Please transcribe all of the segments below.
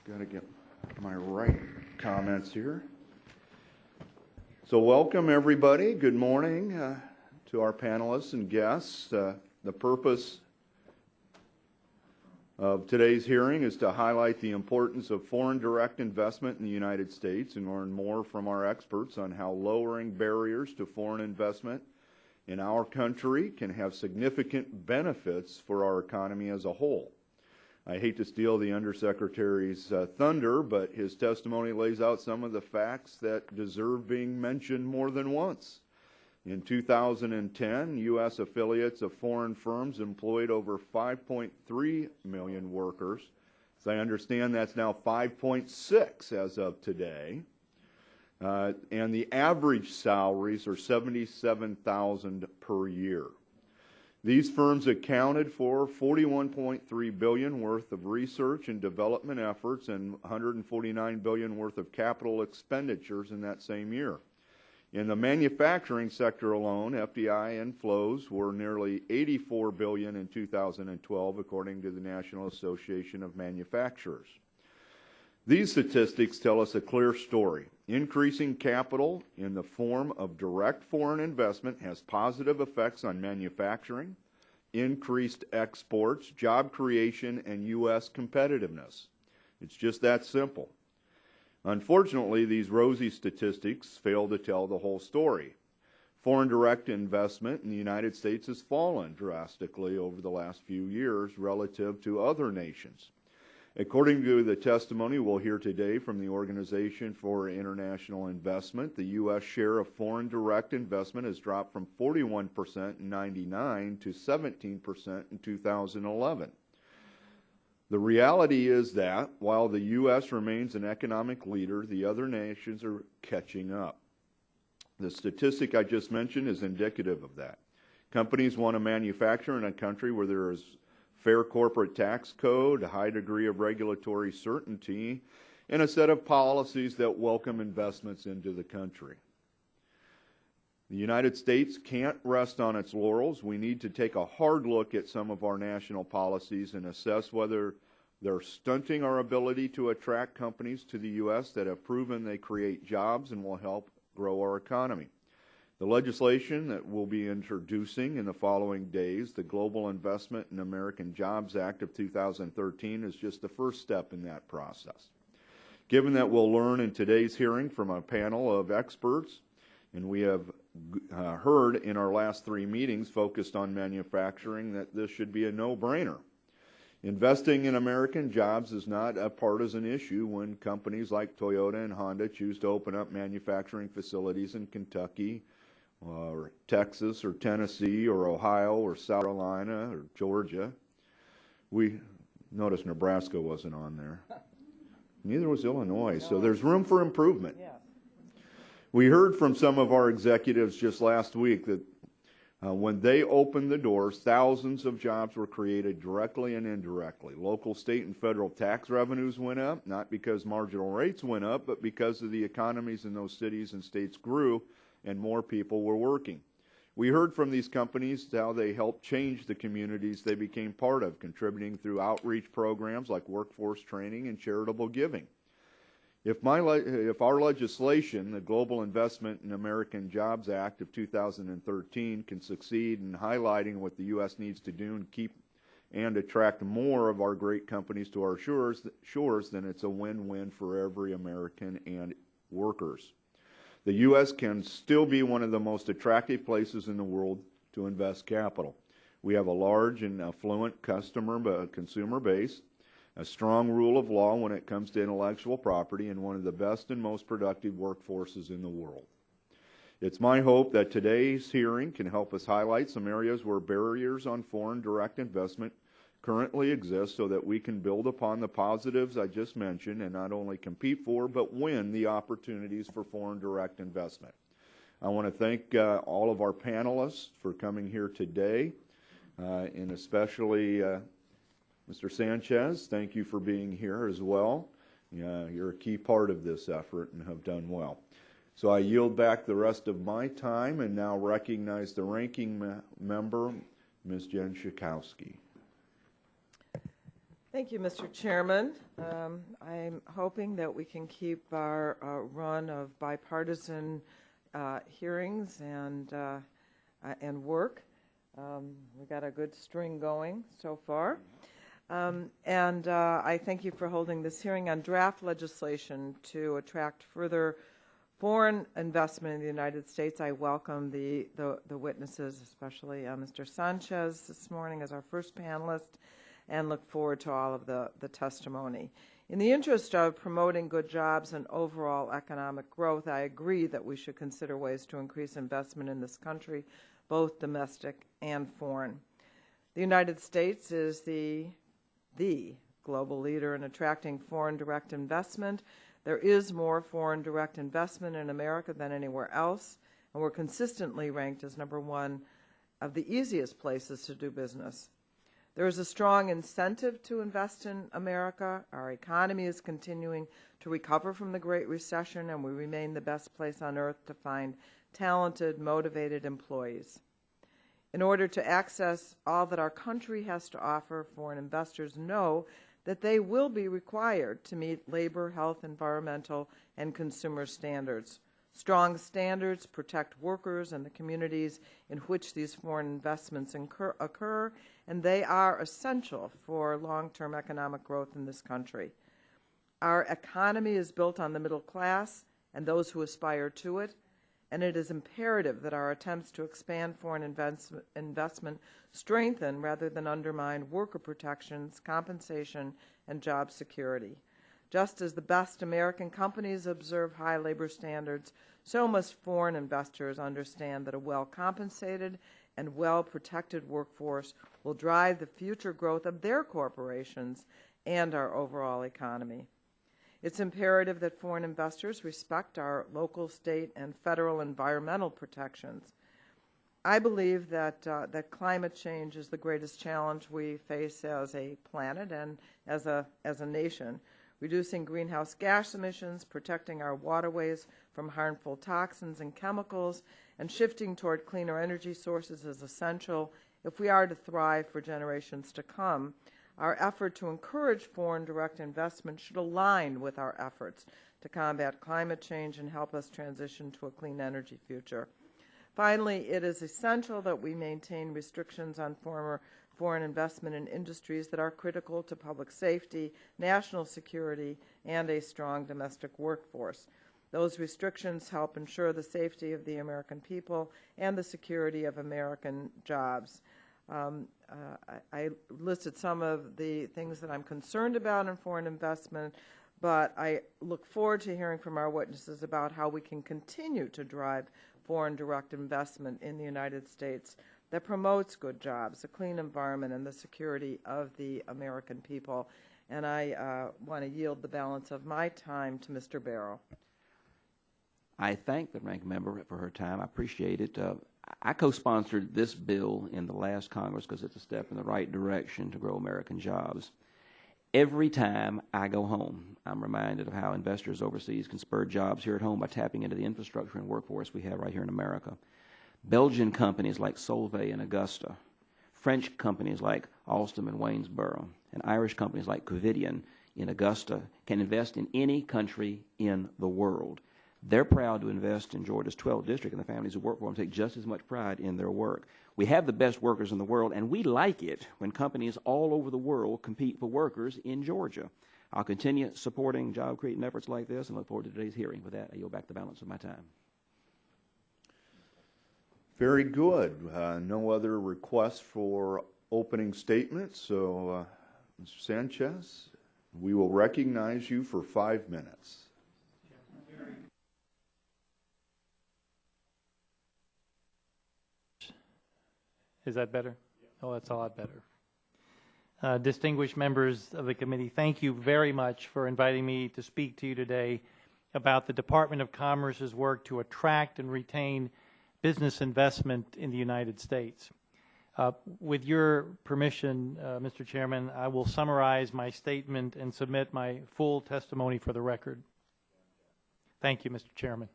Got to get my right comments here. So welcome everybody. Good morning to our panelists and guests. The purpose of today's hearing is to highlight the importance of foreign direct investment in the United States and learn more from our experts on how lowering barriers to foreign investment in our country can have significant benefits for our economy as a whole. I hate to steal the Undersecretary's thunder, but his testimony lays out some of the facts that deserve being mentioned more than once. In 2010, U.S. affiliates of foreign firms employed over 5.3 million workers. As I understand, that's now 5.6 as of today. And the average salaries are $77,000 per year. These firms accounted for $41.3 billion worth of research and development efforts and $149 billion worth of capital expenditures in that same year. In the manufacturing sector alone, FDI inflows were nearly $84 billion in 2012, according to the National Association of Manufacturers. These statistics tell us a clear story. Increasing capital in the form of direct foreign investment has positive effects on manufacturing, increased exports, job creation, and U.S. competitiveness. It's just that simple. Unfortunately, these rosy statistics fail to tell the whole story. Foreign direct investment in the United States has fallen drastically over the last few years relative to other nations. According to the testimony we'll hear today from the Organization for International Investment, the U.S. share of foreign direct investment has dropped from 41% in 1999 to 17% in 2011. The reality is that while the U.S. remains an economic leader, the other nations are catching up. The statistic I just mentioned is indicative of that. Companies want to manufacture in a country where there is fair corporate tax code, a high degree of regulatory certainty, and a set of policies that welcome investments into the country. The United States can't rest on its laurels. We need to take a hard look at some of our national policies and assess whether they're stunting our ability to attract companies to the U.S. that have proven they create jobs and will help grow our economy. The legislation that we'll be introducing in the following days, the Global Investment in American Jobs Act of 2013, is just the first step in that process. Given that we'll learn in today's hearing from a panel of experts, and we have heard in our last three meetings focused on manufacturing, that this should be a no-brainer. Investing in American jobs is not a partisan issue when companies like Toyota and Honda choose to open up manufacturing facilities in Kentucky, or Texas, or Tennessee, or Ohio, or South Carolina, or Georgia. We noticed Nebraska wasn't on there. Neither was Illinois, so there's room for improvement. Yeah. We heard from some of our executives just last week that when they opened the doors, thousands of jobs were created directly and indirectly. Local, state, and federal tax revenues went up, not because marginal rates went up, but because of the economies in those cities and states grew and more people were working. We heard from these companies how they helped change the communities they became part of, contributing through outreach programs like workforce training and charitable giving. If our legislation, the Global Investment in American Jobs Act of 2013, can succeed in highlighting what the U.S. needs to do and keep and attract more of our great companies to our shores, then it's a win-win for every American and workers. The U.S. can still be one of the most attractive places in the world to invest capital. We have a large and affluent consumer base, a strong rule of law when it comes to intellectual property, and one of the best and most productive workforces in the world. It's my hope that today's hearing can help us highlight some areas where barriers on foreign direct investment currently exist so that we can build upon the positives I just mentioned and not only compete for but win the opportunities for foreign direct investment. I want to thank all of our panelists for coming here today, and especially Mr. Sanchez, thank you for being here as well. You're a key part of this effort and have done well. So I yield back the rest of my time and now recognize the ranking member, Ms. Jen Schakowsky. Thank you, Mr. Chairman. I'm hoping that we can keep our run of bipartisan hearings and work. We got a good string going so far. I thank you for holding this hearing on draft legislation to attract further foreign investment in the United States. I welcome the witnesses, especially Mr. Sanchez this morning as our first panelist, and look forward to all of the testimony. In the interest of promoting good jobs and overall economic growth, I agree that we should consider ways to increase investment in this country, both domestic and foreign. The United States is the global leader in attracting foreign direct investment. There is more foreign direct investment in America than anywhere else, and we're consistently ranked as #1 of the easiest places to do business. There is a strong incentive to invest in America. Our economy is continuing to recover from the Great Recession, and we remain the best place on earth to find talented, motivated employees. In order to access all that our country has to offer, foreign investors know that they will be required to meet labor, health, environmental, and consumer standards. Strong standards protect workers and the communities in which these foreign investments occur, and they are essential for long-term economic growth in this country. Our economy is built on the middle class and those who aspire to it, and it is imperative that our attempts to expand foreign investment strengthen rather than undermine worker protections, compensation, and job security. Just as the best American companies observe high labor standards, so must foreign investors understand that a well-compensated and well-protected workforce will drive the future growth of their corporations and our overall economy. It's imperative that foreign investors respect our local, state, and federal environmental protections. I believe that climate change is the greatest challenge we face as a planet and as a nation. Reducing greenhouse gas emissions, protecting our waterways from harmful toxins and chemicals, and shifting toward cleaner energy sources is essential if we are to thrive for generations to come. Our effort to encourage foreign direct investment should align with our efforts to combat climate change and help us transition to a clean energy future. Finally, it is essential that we maintain restrictions on foreign investment in industries that are critical to public safety, national security, and a strong domestic workforce. Those restrictions help ensure the safety of the American people and the security of American jobs. I listed some of the things that I'm concerned about in foreign investment, but I look forward to hearing from our witnesses about how we can continue to drive foreign direct investment in the United States that promotes good jobs, a clean environment, and the security of the American people. And I want to yield the balance of my time to Mr. Barrow. I thank the ranking member for her time. I appreciate it. I co-sponsored this bill in the last Congress because it's a step in the right direction to grow American jobs. Every time I go home, I'm reminded of how investors overseas can spur jobs here at home by tapping into the infrastructure and workforce we have right here in America. Belgian companies like Solvay and Augusta, French companies like Alstom and Waynesboro, and Irish companies like Covidien in Augusta can invest in any country in the world. They're proud to invest in Georgia's 12th district, and the families who work for them take just as much pride in their work. We have the best workers in the world, and we like it when companies all over the world compete for workers in Georgia. I'll continue supporting job-creating efforts like this and look forward to today's hearing. With that, I yield back the balance of my time. Very good. No other requests for opening statements, so Mr. Sanchez, we will recognize you for 5 minutes. Is that better? Oh, that's a lot better. Distinguished members of the committee, thank you very much for inviting me to speak to you today about the Department of Commerce's work to attract and retain business investment in the United States. With your permission, Mr. Chairman, I will summarize my statement and submit my full testimony for the record. Thank you, Mr. Chairman.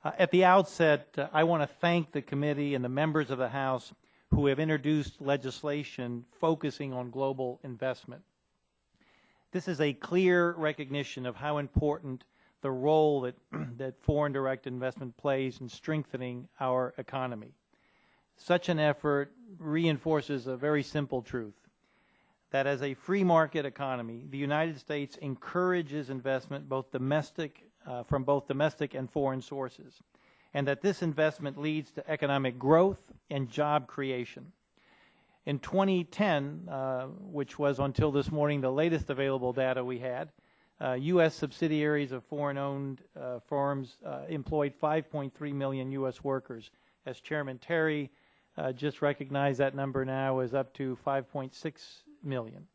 At the outset, I want to thank the committee and the members of the House who have introduced legislation focusing on global investment. This is a clear recognition of how important the role that, that foreign direct investment plays in strengthening our economy. Such an effort reinforces a very simple truth, that as a free market economy, the United States encourages investment from both domestic and foreign sources, and that this investment leads to economic growth and job creation. In 2010, which was until this morning the latest available data we had, U.S. subsidiaries of foreign-owned firms employed 5.3 million U.S. workers. As Chairman Terry just recognized, that number now is up to 5.6 million.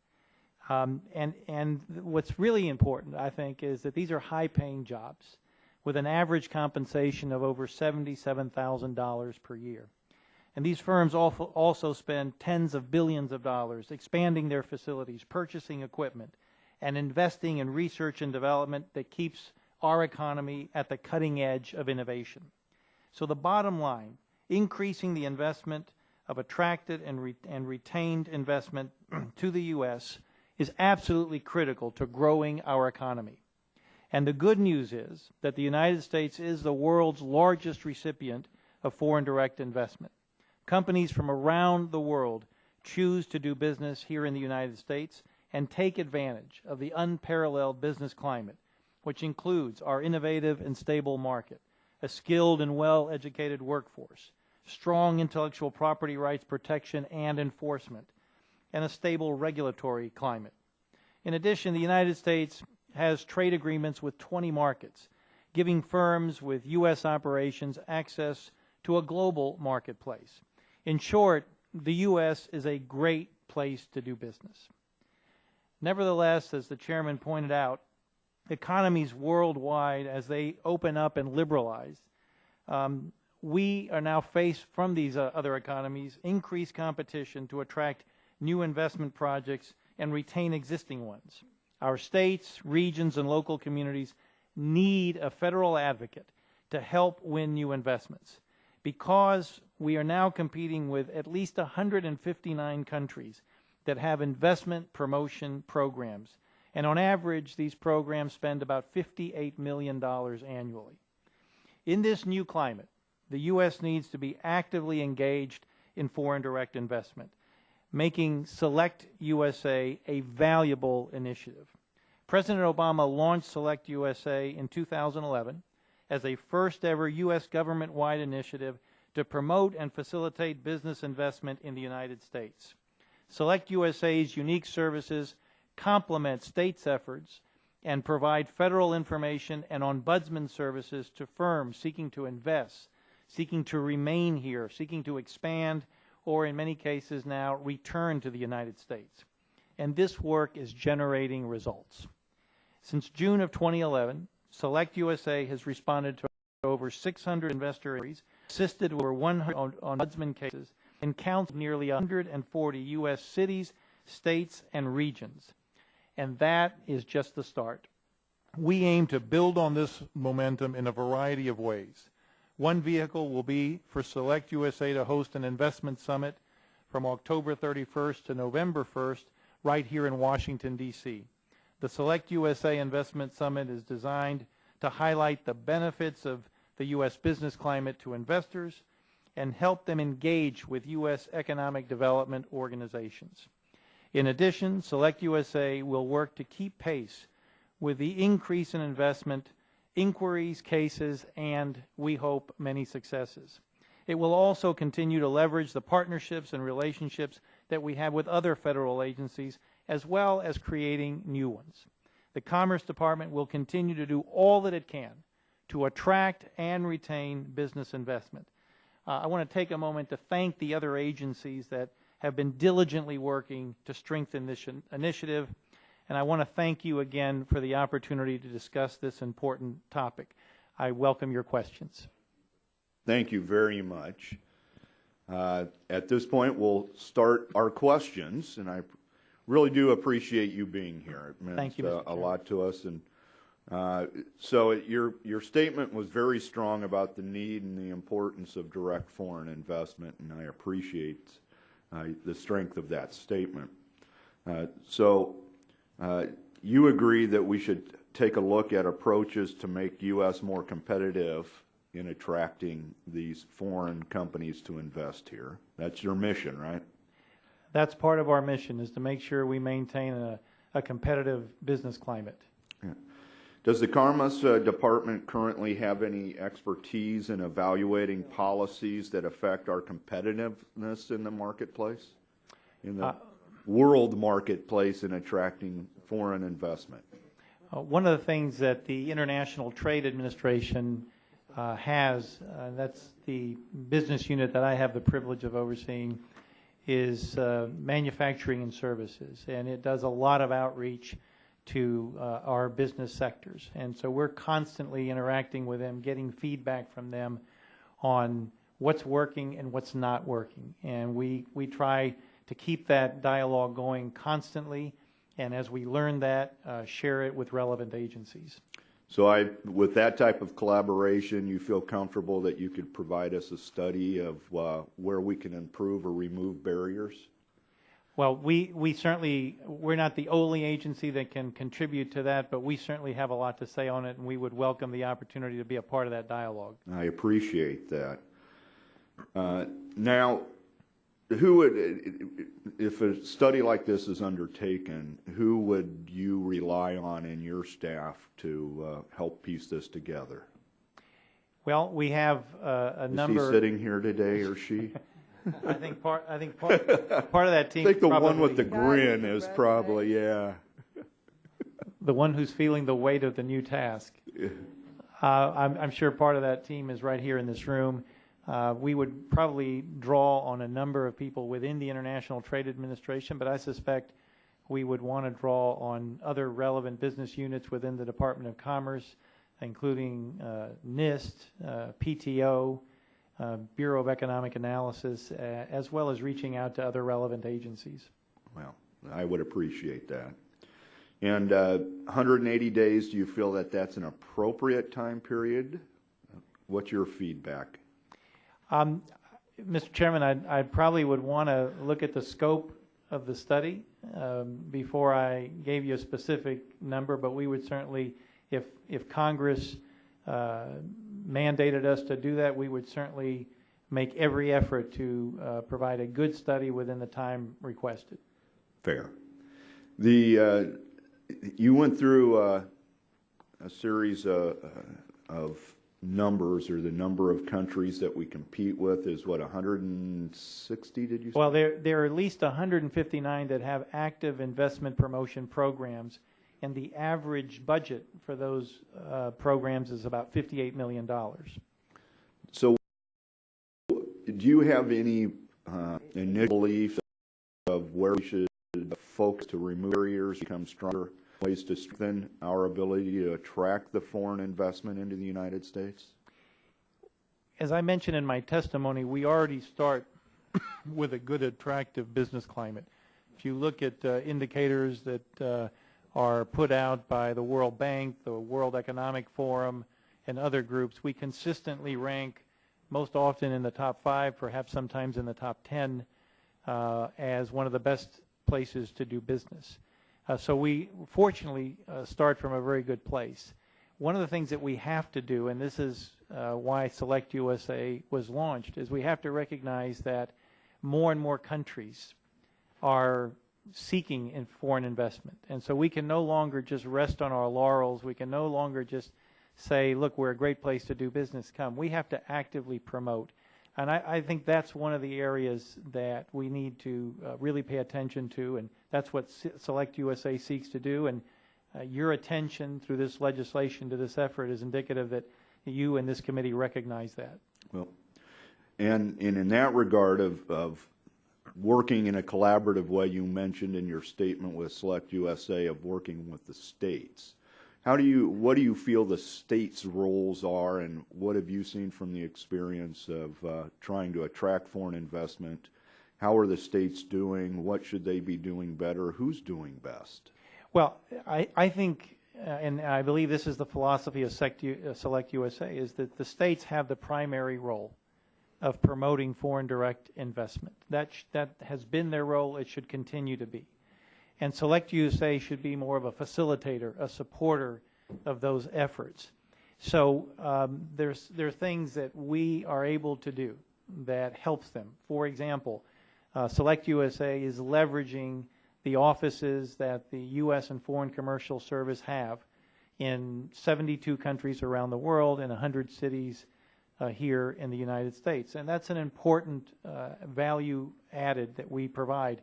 And what's really important, I think, is that these are high-paying jobs with an average compensation of over $77,000 per year. And these firms also spend tens of billions of dollars expanding their facilities, purchasing equipment, and investing in research and development that keeps our economy at the cutting edge of innovation. So the bottom line, increasing the investment of attracted and retained investment to the U.S. is absolutely critical to growing our economy. And the good news is that the United States is the world's largest recipient of foreign direct investment. Companies from around the world choose to do business here in the United States and take advantage of the unparalleled business climate, which includes our innovative and stable market, a skilled and well-educated workforce, strong intellectual property rights protection and enforcement, and a stable regulatory climate. In addition, the United States has trade agreements with 20 markets, giving firms with U.S. operations access to a global marketplace. In short, the U.S. is a great place to do business. Nevertheless, as the chairman pointed out, economies worldwide, as they open up and liberalize, we are now faced from these other economies increased competition to attract new investment projects and retain existing ones. Our states, regions, and local communities need a federal advocate to help win new investments, because we are now competing with at least 159 countries that have investment promotion programs. And on average, these programs spend about $58 million annually. In this new climate, the U.S. needs to be actively engaged in foreign direct investment, making Select USA a valuable initiative. President Obama launched Select USA in 2011 as a first-ever U.S. government-wide initiative to promote and facilitate business investment in the United States. Select USA's unique services complement states' efforts and provide federal information and ombudsman services to firms seeking to invest, seeking to remain here, seeking to expand, or in many cases now return to the United States. And this work is generating results. Since June of 2011, Select USA has responded to over 600 investor inquiries, assisted over 100 ombudsman cases, and counseled nearly 140 U.S. cities, states, and regions. And that is just the start. We aim to build on this momentum in a variety of ways. One vehicle will be for Select USA to host an investment summit from October 31st to November 1st right here in Washington, D.C. The Select USA Investment Summit is designed to highlight the benefits of the U.S. business climate to investors and help them engage with U.S. economic development organizations. In addition, Select USA will work to keep pace with the increase in investment, inquiries, cases, and, we hope, many successes. It will also continue to leverage the partnerships and relationships that we have with other federal agencies, as well as creating new ones. The Commerce Department will continue to do all that it can to attract and retain business investment. I want to take a moment to thank the other agencies that have been diligently working to strengthen this initiative, and I want to thank you again for the opportunity to discuss this important topic. I welcome your questions. Thank you very much. At this point, we'll start our questions, and I really do appreciate you being here. It means Thank you, Mr. a lot to us. And so your statement was very strong about the need and the importance of direct foreign investment, and I appreciate the strength of that statement. you agree that we should take a look at approaches to make U.S. more competitive in attracting these foreign companies to invest here. That's your mission, right? That's part of our mission, is to make sure we maintain a competitive business climate. Yeah. Does the Commerce Department currently have any expertise in evaluating policies that affect our competitiveness in the marketplace, in the world marketplace, in attracting foreign investment? One of the things that the International Trade Administration has, that's the business unit that I have the privilege of overseeing, is manufacturing and services. And it does a lot of outreach to our business sectors. And so we're constantly interacting with them, getting feedback from them on what's working and what's not working. And we try to keep that dialogue going constantly, and as we learn that, share it with relevant agencies. So with that type of collaboration, you feel comfortable that you could provide us a study of where we can improve or remove barriers? Well, we certainly, we're not the only agency that can contribute to that, but we certainly have a lot to say on it, and we would welcome the opportunity to be a part of that dialogue. I appreciate that. Now, who would, if a study like this is undertaken, who would you rely on in your staff to help piece this together? Well, we have a number. Is he sitting here today, or she? I think part of that team. I think the probably, one with the grin is probably, yeah. the one who's feeling the weight of the new task. I'm sure part of that team is right here in this room. We would probably draw on a number of people within the International Trade Administration, but I suspect we would want to draw on other relevant business units within the Department of Commerce, including NIST, PTO, Bureau of Economic Analysis, as well as reaching out to other relevant agencies. Well, I would appreciate that. And 180 days, do you feel that that's an appropriate time period? What's your feedback? Mr. Chairman, I probably would want to look at the scope of the study before I gave you a specific number, but we would certainly, if Congress mandated us to do that, we would certainly make every effort to provide a good study within the time requested. Fair. You went through a series of numbers, or the number of countries that we compete with is what, 160, did you say? Well, there are at least 159 that have active investment promotion programs, and the average budget for those programs is about $58 million. So do you have any initial belief of where we should focus to remove barriers, become stronger, ways to strengthen our ability to attract the foreign investment into the United States? As I mentioned in my testimony, we already start with a good, attractive business climate. If you look at indicators that are put out by the World Bank, the World Economic Forum, and other groups, we consistently rank most often in the top 5, perhaps sometimes in the top 10, as one of the best places to do business. So we fortunately start from a very good place. One of the things that we have to do, and this is why Select USA was launched, is we have to recognize that more and more countries are seeking in foreign investment. And so we can no longer just rest on our laurels. We can no longer just say, look, we're a great place to do business, come. We have to actively promote. And I think that's one of the areas that we need to really pay attention to, and that's what Select USA seeks to do. And your attention through this legislation to this effort is indicative that you and this committee recognize that. Well, and in that regard of working in a collaborative way, you mentioned in your statement with Select USA of working with the states. What do you feel the states' roles are, and what have you seen from the experience of trying to attract foreign investment? How are the states doing? What should they be doing better? Who's doing best? Well, I think, and I believe this is the philosophy of Select USA, is that the states have the primary role of promoting foreign direct investment. That has been their role. It should continue to be. And Select USA should be more of a facilitator, a supporter of those efforts. So there are things that we are able to do that helps them. For example, Select USA is leveraging the offices that the U.S. and Foreign Commercial Service have in 72 countries around the world and 100 cities here in the United States. And that's an important value added that we provide.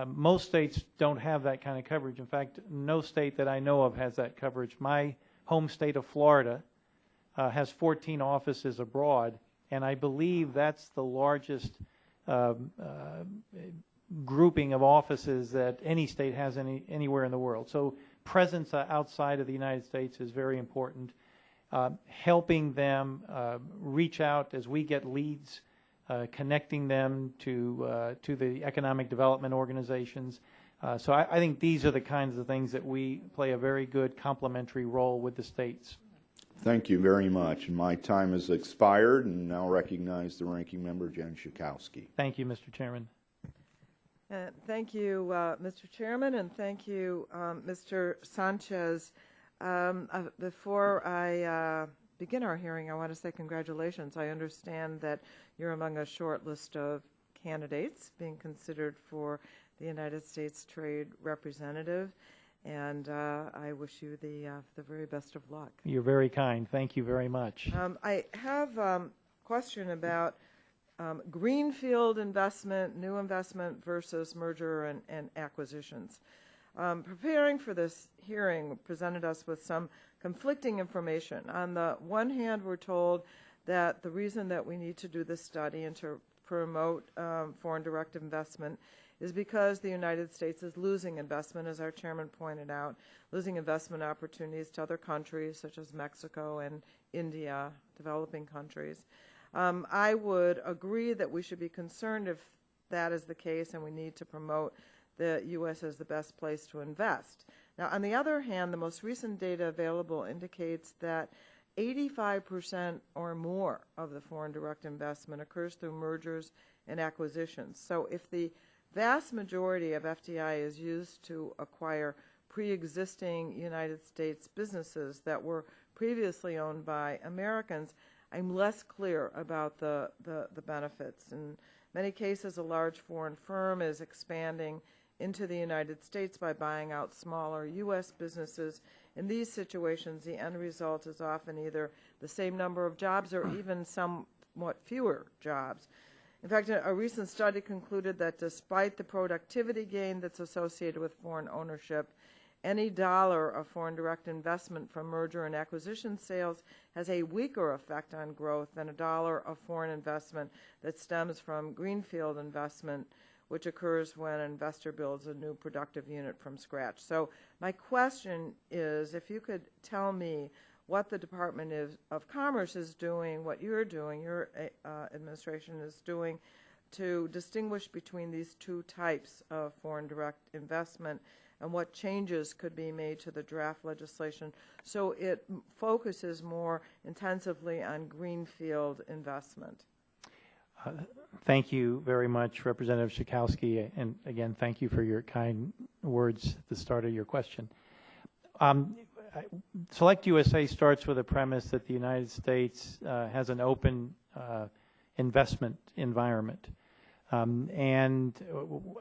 Most states don't have that kind of coverage. In fact, no state that I know of has that coverage. My home state of Florida has 14 offices abroad, and I believe that's the largest grouping of offices that any state has anywhere in the world. So presence outside of the United States is very important. Helping them reach out as we get leads, connecting them to the economic development organizations. So I think these are the kinds of things that we play a very good complementary role with the states. Thank you very much. And my time has expired, and now recognize the ranking member, Jen Schakowsky. Thank you, Mr. Chairman. Thank you, Mr. Chairman, and thank you, Mr. Sanchez. Before I begin our hearing, I want to say congratulations. I understand that you're among a short list of candidates being considered for the United States Trade Representative, and I wish you the very best of luck. You're very kind. Thank you very much. I have a question about greenfield investment, new investment versus merger and acquisitions. Preparing for this hearing presented us with some conflicting information. On the one hand, we're told that the reason that we need to do this study and to promote foreign direct investment is because the United States is losing investment, as our chairman pointed out, losing investment opportunities to other countries such as Mexico and India, developing countries. I would agree that we should be concerned if that is the case, and we need to promote the U.S. as the best place to invest. Now, on the other hand, the most recent data available indicates that 85% or more of the foreign direct investment occurs through mergers and acquisitions. So if the vast majority of FDI is used to acquire pre-existing United States businesses that were previously owned by Americans, I'm less clear about the benefits. In many cases, a large foreign firm is expanding into the United States by buying out smaller U.S. businesses. In these situations, the end result is often either the same number of jobs or even somewhat fewer jobs. In fact, a recent study concluded that despite the productivity gain that's associated with foreign ownership, any dollar of foreign direct investment from merger and acquisition sales has a weaker effect on growth than a dollar of foreign investment that stems from greenfield investment, which occurs when an investor builds a new productive unit from scratch. So my question is, if you could tell me what the Department of Commerce is doing, what you're doing, your administration is doing to distinguish between these two types of foreign direct investment, and what changes could be made to the draft legislation so it focuses more intensively on greenfield investment. Thank you very much, Representative Schakowsky, and again, thank you for your kind words at the start of your question. Select USA starts with a premise that the United States has an open investment environment. And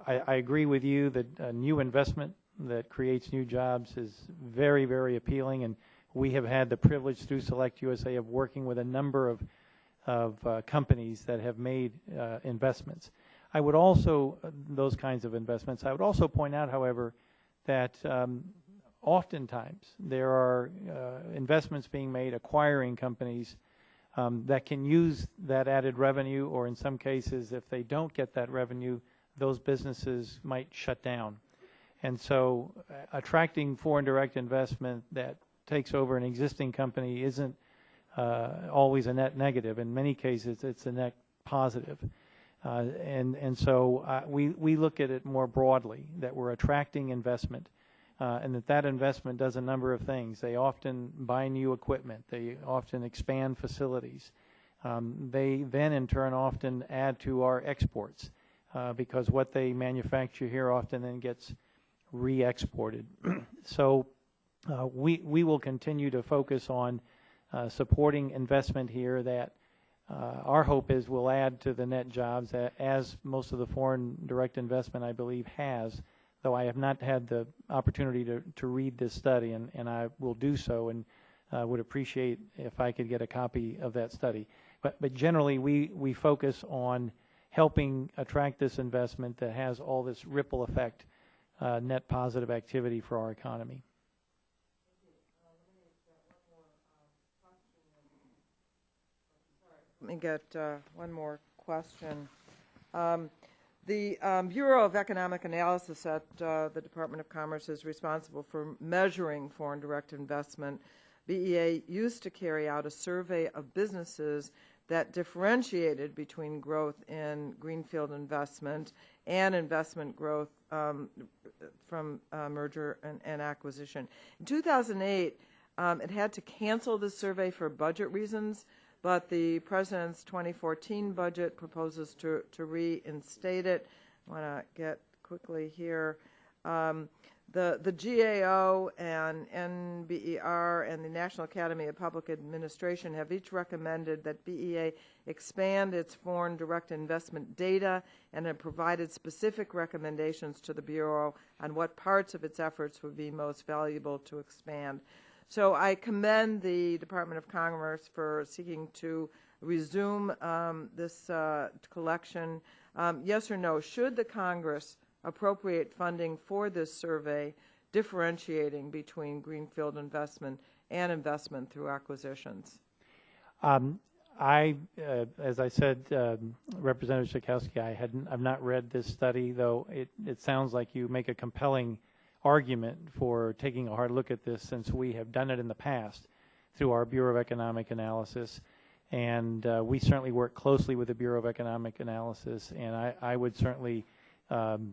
I agree with you that new investment that creates new jobs is very, very appealing, and we have had the privilege through Select USA of working with a number of companies that have made investments. I would also, those kinds of investments, I would also point out, however, that oftentimes there are investments being made acquiring companies that can use that added revenue, or in some cases, if they don't get that revenue, those businesses might shut down. And so attracting foreign direct investment that takes over an existing company isn't always a net negative. In many cases, it's a net positive. And so we look at it more broadly, that we're attracting investment, and that investment does a number of things. They often buy new equipment. They often expand facilities. They then, in turn, often add to our exports because what they manufacture here often then gets re-exported. So we will continue to focus on supporting investment here that our hope is will add to the net jobs, as most of the foreign direct investment, I believe, has, though I have not had the opportunity to read this study, and I will do so, and would appreciate if I could get a copy of that study. But generally, we focus on helping attract this investment that has all this ripple effect, net positive activity for our economy. Let me get one more question. The Bureau of Economic Analysis at the Department of Commerce is responsible for measuring foreign direct investment. BEA used to carry out a survey of businesses that differentiated between growth in greenfield investment and investment growth from merger and acquisition. In 2008, it had to cancel the survey for budget reasons, but the President's 2014 budget proposes to reinstate it. I want to get quickly here. The GAO and NBER and the National Academy of Public Administration have each recommended that BEA expand its foreign direct investment data and have provided specific recommendations to the Bureau on what parts of its efforts would be most valuable to expand. So I commend the Department of Commerce for seeking to resume this collection. Yes or no, should the Congress appropriate funding for this survey, differentiating between greenfield investment and investment through acquisitions? As I said, Representative Schakowsky, I've not read this study, though it sounds like you make a compelling argument for taking a hard look at this, since we have done it in the past through our Bureau of Economic Analysis. And we certainly work closely with the Bureau of Economic Analysis, and I would certainly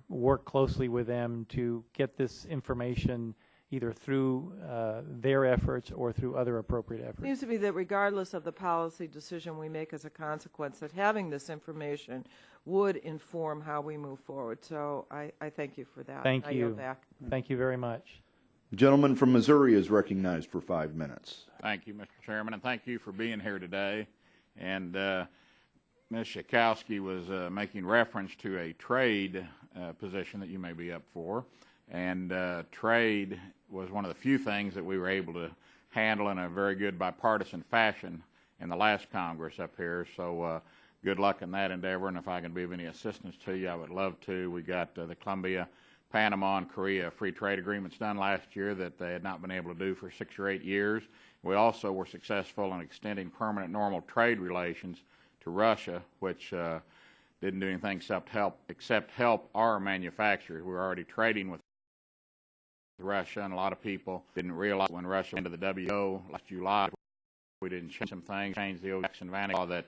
work closely with them to get this information either through their efforts or through other appropriate efforts. It seems to me that regardless of the policy decision we make as a consequence, that having this information would inform how we move forward. So I thank you for that. Thank I you. yield back. Thank you very much. The gentleman from Missouri is recognized for 5 minutes. Thank you, Mr. Chairman, and thank you for being here today. And Ms. Schakowsky was making reference to a trade position that you may be up for. And trade was one of the few things that we were able to handle in a very good bipartisan fashion in the last Congress up here. So good luck in that endeavor, and if I can be of any assistance to you, I would love to. We got the Colombia, Panama, and Korea free trade agreements done last year that they had not been able to do for 6 or 8 years. We also were successful in extending permanent normal trade relations to Russia, which didn't do anything except help our manufacturers. We were already trading with Russia, and a lot of people didn't realize when Russia went into the WTO last July, we didn't change some things, change the Jackson-Vanik law that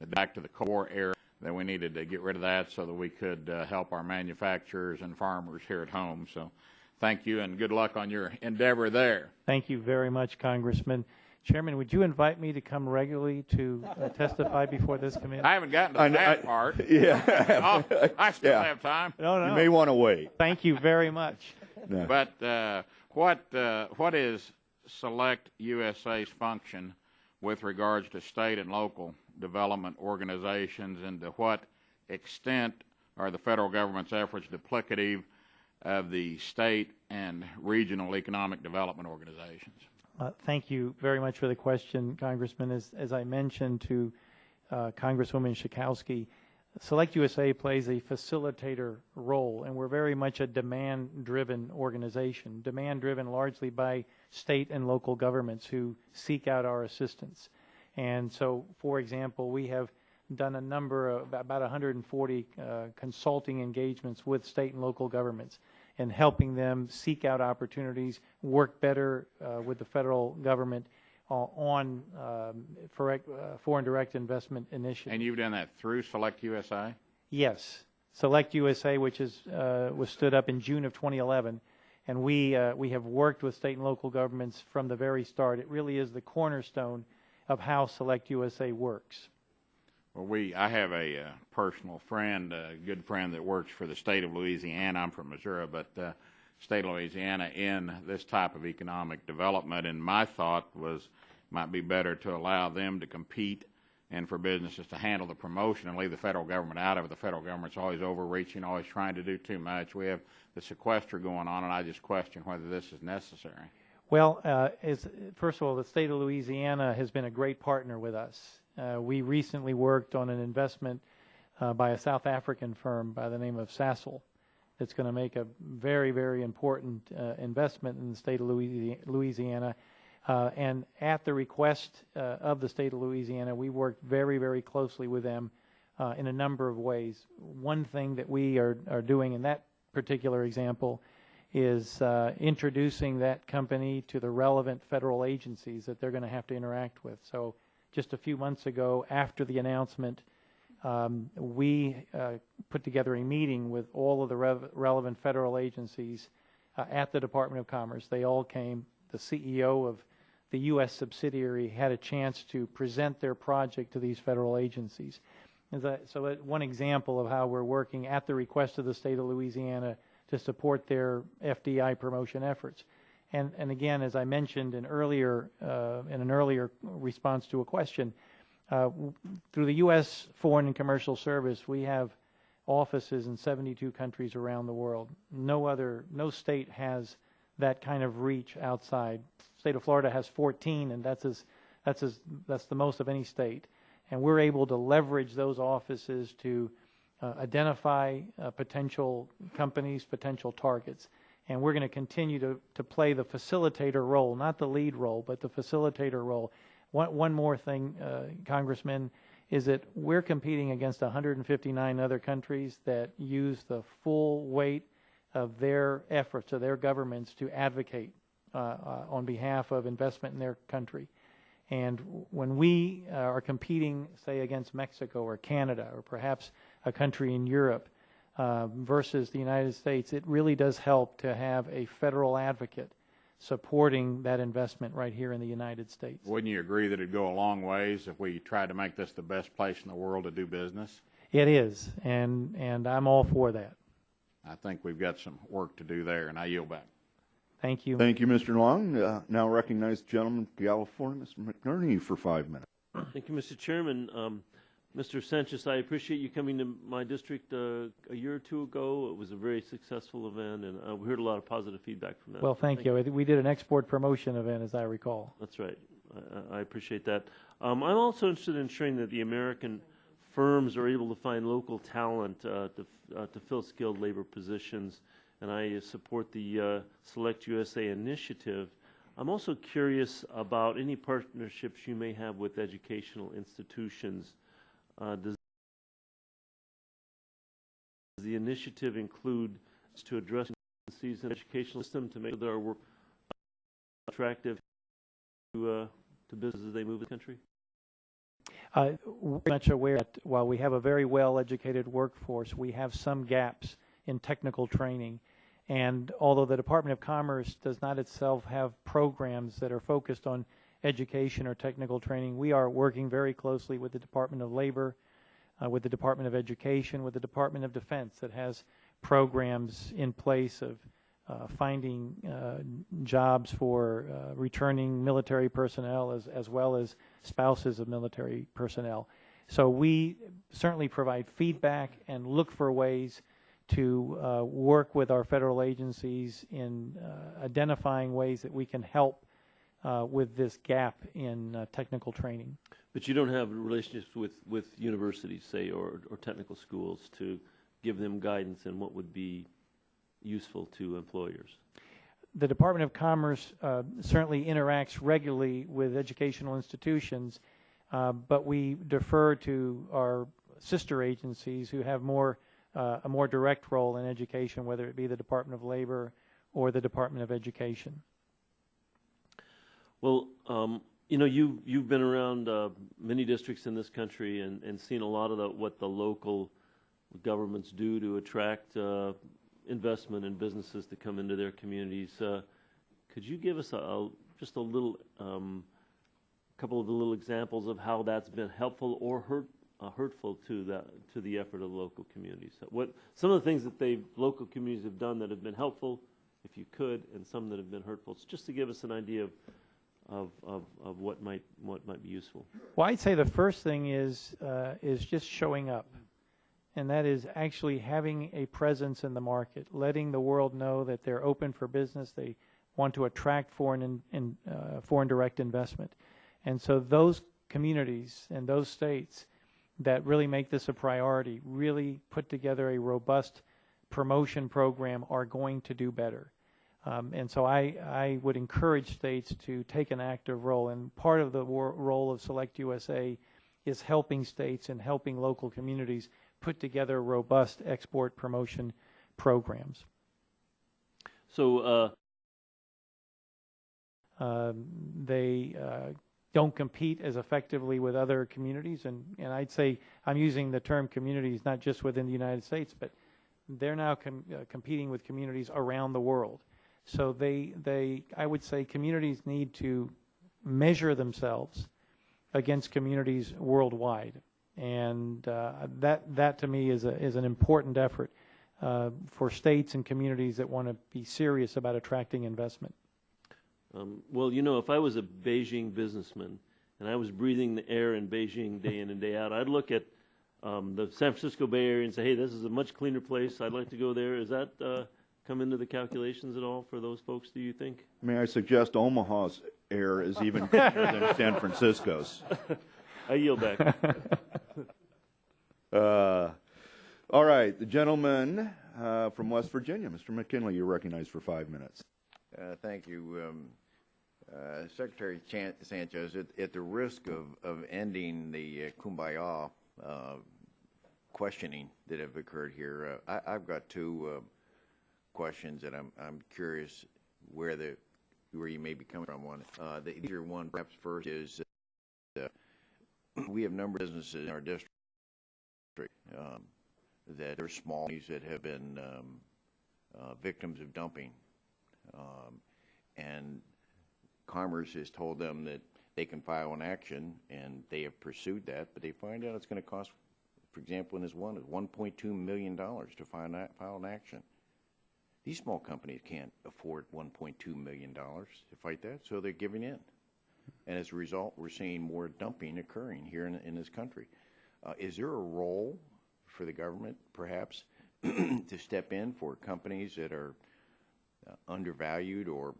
back to the Cold War era, that we needed to get rid of that so that we could help our manufacturers and farmers here at home. So thank you, and good luck on your endeavor there. Thank you very much, Congressman. Chairman, would you invite me to come regularly to testify before this committee? I haven't gotten to that part. Yeah. I still have time. No. You may want to wait. Thank you very much. No. But what is Select USA's function with regards to state and local development organizations, and to what extent are the federal government's efforts duplicative of the state and regional economic development organizations? Thank you very much for the question, Congressman. As I mentioned to Congresswoman Schakowsky, Select USA plays a facilitator role, and we're very much a demand-driven organization, demand-driven largely by state and local governments who seek out our assistance. And so, for example, we have done a number of about 140 consulting engagements with state and local governments, and helping them seek out opportunities, work better with the federal government on foreign direct investment initiatives. And you've done that through Select USA? Yes. Select USA, which was stood up in June of 2011, and we have worked with state and local governments from the very start. It really is the cornerstone of how Select USA works. Well, I have a personal friend, a good friend that works for the state of Louisiana. I'm from Missouri, but state of Louisiana in this type of economic development. And my thought was might be better to allow them to compete and for businesses to handle the promotion and leave the federal government out of it. The federal government's always overreaching, always trying to do too much. We have the sequester going on, and I just question whether this is necessary. Well, first of all, the state of Louisiana has been a great partner with us. We recently worked on an investment by a South African firm by the name of Sasol that's going to make a very, very important investment in the state of Louisiana. And at the request of the state of Louisiana, we worked very, very closely with them in a number of ways. One thing that we are doing in that particular example is introducing that company to the relevant federal agencies that they're going to have to interact with. So just a few months ago, after the announcement, we put together a meeting with all of the relevant federal agencies at the Department of Commerce. They all came. The CEO of the U.S. subsidiary had a chance to present their project to these federal agencies. So one example of how we're working at the request of the state of Louisiana to support their FDI promotion efforts. And again, as I mentioned in an earlier response to a question, through the U.S. Foreign and Commercial Service, we have offices in 72 countries around the world. No state has that kind of reach outside. The state of Florida has 14, and that's the most of any state. And we're able to leverage those offices to identify potential companies, potential targets. And we're going to continue to play the facilitator role, not the lead role, but the facilitator role. One more thing, Congressman, is that we're competing against 159 other countries that use the full weight of their efforts, of their governments, to advocate on behalf of investment in their country. And when we are competing, say, against Mexico or Canada or perhaps a country in Europe versus the United States, it really does help to have a federal advocate supporting that investment right here in the United States. Wouldn't you agree that it'd go a long ways if we tried to make this the best place in the world to do business? It is, and I'm all for that. I think we've got some work to do there, and I yield back. Thank you. Thank you, Mr. Long. Now recognize the gentleman from California, Mr. McNerney, for 5 minutes. Thank you, Mr. Chairman. Mr. Sanchez, I appreciate you coming to my district a year or two ago. It was a very successful event, and we heard a lot of positive feedback from that. Well, thank you. We did an export promotion event, as I recall. That's right. I appreciate that. I'm also interested in ensuring that the American firms are able to find local talent to fill skilled labor positions, and I support the Select USA initiative. I'm also curious about any partnerships you may have with educational institutions. Does the initiative include to address the educational system to make their work attractive to businesses as they move the country? We're much aware that while we have a very well-educated workforce, we have some gaps in technical training. And although the Department of Commerce does not itself have programs that are focused on education or technical training, we are working very closely with the Department of Labor, with the Department of Education, with the Department of Defense that has programs in place of finding jobs for returning military personnel as well as spouses of military personnel. So we certainly provide feedback and look for ways to work with our federal agencies in identifying ways that we can help with this gap in technical training. But you don't have relationships with universities, say, or technical schools to give them guidance in what would be useful to employers? The Department of Commerce certainly interacts regularly with educational institutions, but we defer to our sister agencies who have a more direct role in education, whether it be the Department of Labor or the Department of Education. Well, you know, you've been around many districts in this country and seen a lot of what the local governments do to attract investment and businesses to come into their communities. Could you give us just a little, couple of the little examples of how that's been helpful or hurtful to the effort of local communities? What some of the things that local communities have done that have been helpful, if you could, and some that have been hurtful, just to give us an idea of what might be useful. Well, I'd say the first thing is just showing up, and that is actually having a presence in the market, letting the world know that they're open for business. They want to attract foreign direct investment, and so those communities and those states that really make this a priority, really put together a robust promotion program, are going to do better. And so I would encourage states to take an active role. And part of the role of Select USA is helping states and helping local communities put together robust export promotion programs. So they don't compete as effectively with other communities. And I'd say I'm using the term communities not just within the United States, but they're now competing with communities around the world. So I would say communities need to measure themselves against communities worldwide. And that to me is an important effort for states and communities that want to be serious about attracting investment. well, you know, if I was a Beijing businessman and I was breathing the air in Beijing day in and day out, I'd look at the San Francisco Bay Area and say, hey, this is a much cleaner place. I'd like to go there. Is that come into the calculations at all for those folks, do you think? May I suggest Omaha's air is even cleaner than San Francisco's? I yield back. All right, the gentleman from West Virginia, Mr. McKinley, you're recognized for 5 minutes. Thank you. Secretary Sanchez, at the risk of ending the kumbaya questioning that have occurred here, I've got two questions that I'm curious where you may be coming from. The easier one, perhaps first, is we have a number of businesses in our district that are small that have been victims of dumping. And Commerce has told them that they can file an action, and they have pursued that, but they find out it's going to cost, for example, in this one, $1.2 million to file an action. These small companies can't afford $1.2 million to fight that, so they're giving in. And as a result, we're seeing more dumping occurring here in this country. Is there a role for the government, perhaps, to step in for companies that are undervalued or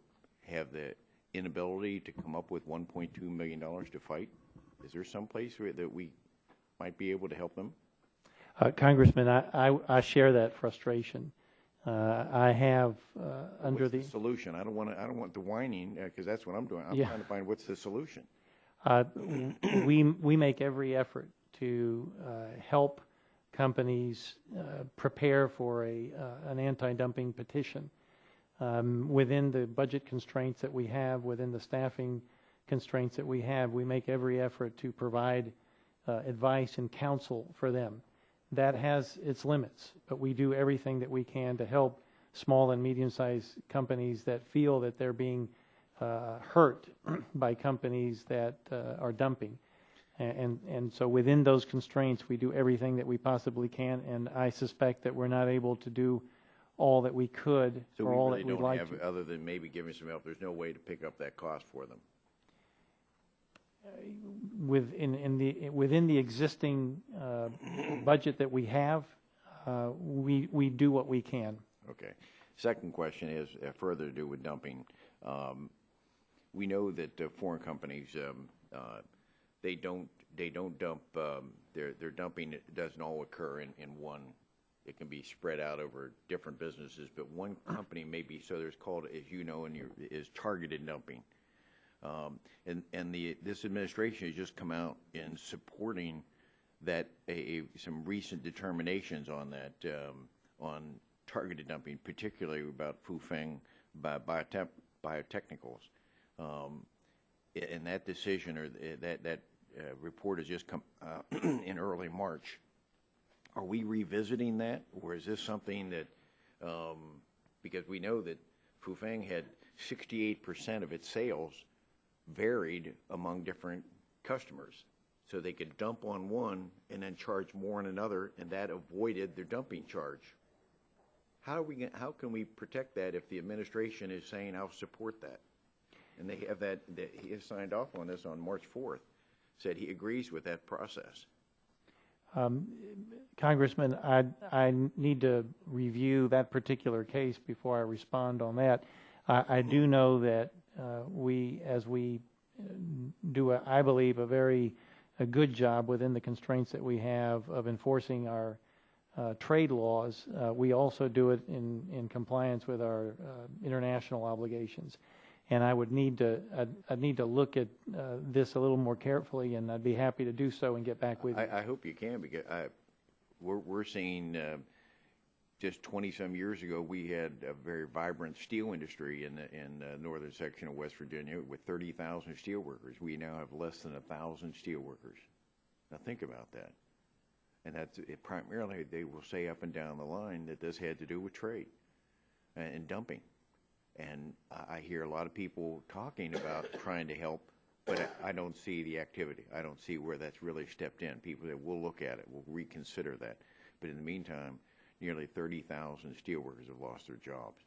have the inability to come up with $1.2 million to fight? Is there some place that we might be able to help them? Congressman, I share that frustration. I have under the solution. I don't want the whining because that's what I'm doing. I'm trying to find what's the solution. We make every effort to help companies prepare for an anti-dumping petition. Within the budget constraints that we have, within the staffing constraints that we have, we make every effort to provide advice and counsel for them. That has its limits, but we do everything that we can to help small and medium-sized companies that feel that they're being hurt by companies that are dumping. And so within those constraints, we do everything that we possibly can, and I suspect that we're not able to do all that we could so or all really that we'd like to. Other than maybe giving some help, there's no way to pick up that cost for them. Within the existing budget that we have, we do what we can. Okay. Second question is further to do with dumping. We know that foreign companies they don't dump their dumping doesn't all occur in one. It can be spread out over different businesses, but one company may be, so there's called, as you know, is targeted dumping. This administration has just come out in supporting that some recent determinations on that on targeted dumping, particularly about Fufeng Biotechnicals. And that decision or that report has just come in early March. Are we revisiting that, or is this something that, because we know that Fufeng had 68% of its sales varied among different customers, so they could dump on one and then charge more on another, and that avoided their dumping charge. how can we protect that if the administration is saying, I'll support that? And they have that he has signed off on this on March 4th, said he agrees with that process. Congressman, I need to review that particular case before I respond on that. I do know that as we do, I believe, a good job within the constraints that we have of enforcing our trade laws. We also do it in compliance with our international obligations. And I would need to I'd need to look at this a little more carefully, and I'd be happy to do so and get back with you. I hope you can, because we're seeing just 20-some years ago we had a very vibrant steel industry in the northern section of West Virginia with 30,000 steel workers. We now have less than 1,000 steel workers. Now think about that. And that's primarily, they will say up and down the line that this had to do with trade and dumping. And I hear a lot of people talking about trying to help, but I don't see the activity. I don't see where that's really stepped in. People that will look at it, will reconsider that. But in the meantime, nearly 30,000 steelworkers have lost their jobs.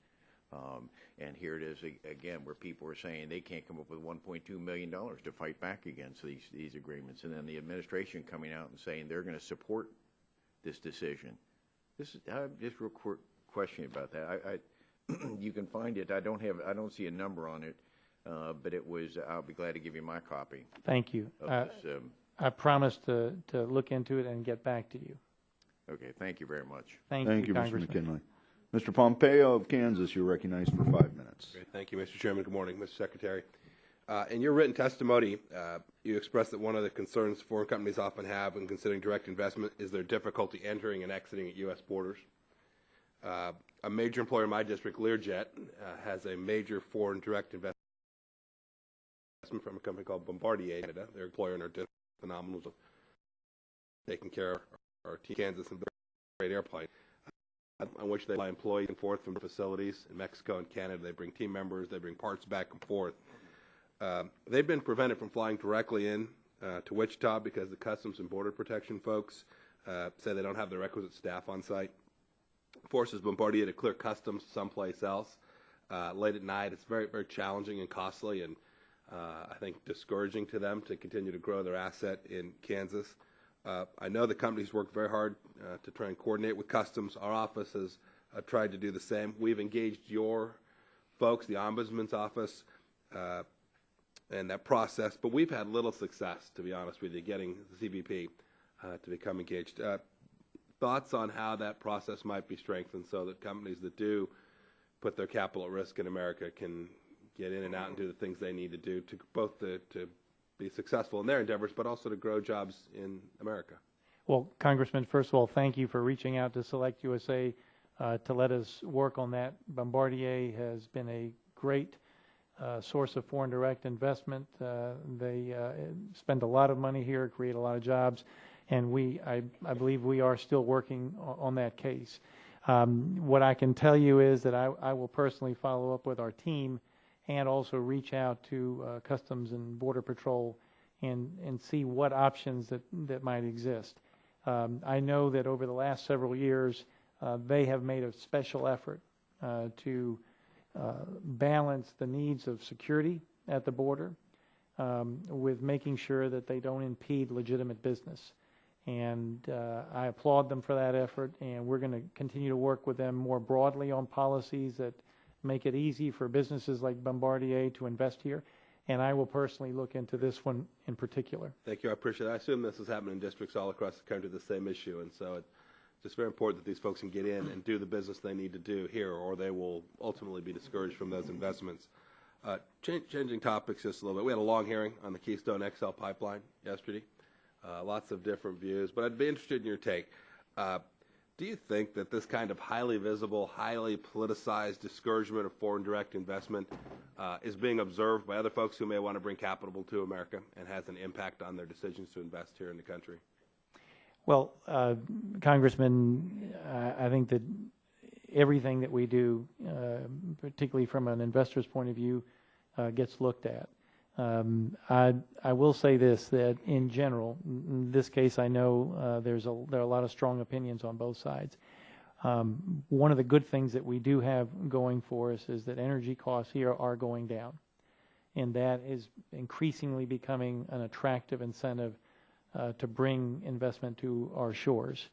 And here it is again, where people are saying they can't come up with $1.2 million to fight back against these agreements. And then the administration coming out and saying they're going to support this decision. Just real quick question about that. You can find it. I don't see a number on it, but it was. I'll be glad to give you my copy. Thank you. I promise to look into it and get back to you. Okay. Thank you very much. Thank you, Mr. Congressman. McKinley. Mr. Pompeo of Kansas, you're recognized for 5 minutes. Great. Thank you, Mr. Chairman. Good morning, Mr. Secretary. In your written testimony, you expressed that one of the concerns foreign companies often have when considering direct investment is their difficulty entering and exiting at U.S. borders. A major employer in my district, Learjet, has a major foreign direct investment from a company called Bombardier Canada. Their employer in our district, phenomenal, taking care of our team, Kansas, and great airplane, on which they fly employees and forth from facilities in Mexico and Canada. They bring team members, they bring parts back and forth. They've been prevented from flying directly in to Wichita because the Customs and Border Protection folks say they don't have the requisite staff on site. Forces Bombardier to clear customs someplace else late at night. It's very, very challenging and costly, and I think discouraging to them to continue to grow their asset in Kansas. I know the companies work very hard to try and coordinate with customs. Our office has tried to do the same. We've engaged your folks, the Ombudsman's office, and that process, but we've had little success, to be honest with you, getting the CBP to become engaged. Thoughts on how that process might be strengthened so that companies that do put their capital at risk in America can get in and out and do the things they need to do to both to be successful in their endeavors, but also to grow jobs in America? Well, Congressman, first of all, thank you for reaching out to Select USA to let us work on that. Bombardier has been a great source of foreign direct investment. They spend a lot of money here, create a lot of jobs, and I believe we are still working on that case. What I can tell you is that I will personally follow up with our team and also reach out to Customs and Border Patrol and see what options that might exist. I know that over the last several years, they have made a special effort to balance the needs of security at the border with making sure that they don't impede legitimate business. And I applaud them for that effort, and we're going to continue to work with them more broadly on policies that make it easy for businesses like Bombardier to invest here. And I will personally look into this one in particular. Thank you. I appreciate it. I assume this is happening in districts all across the country, the same issue. And so it's just very important that these folks can get in and do the business they need to do here, or they will ultimately be discouraged from those investments. Changing topics just a little bit. We had a long hearing on the Keystone XL pipeline yesterday. Lots of different views, but I'd be interested in your take. Do you think that this kind of highly visible, highly politicized discouragement of foreign direct investment is being observed by other folks who may want to bring capital to America and has an impact on their decisions to invest here in the country? Well, Congressman, I think that everything that we do, particularly from an investor's point of view, gets looked at. I will say this, that in general, in this case I know there are a lot of strong opinions on both sides. One of the good things that we do have going for us is that energy costs here are going down, and that is increasingly becoming an attractive incentive to bring investment to our shores.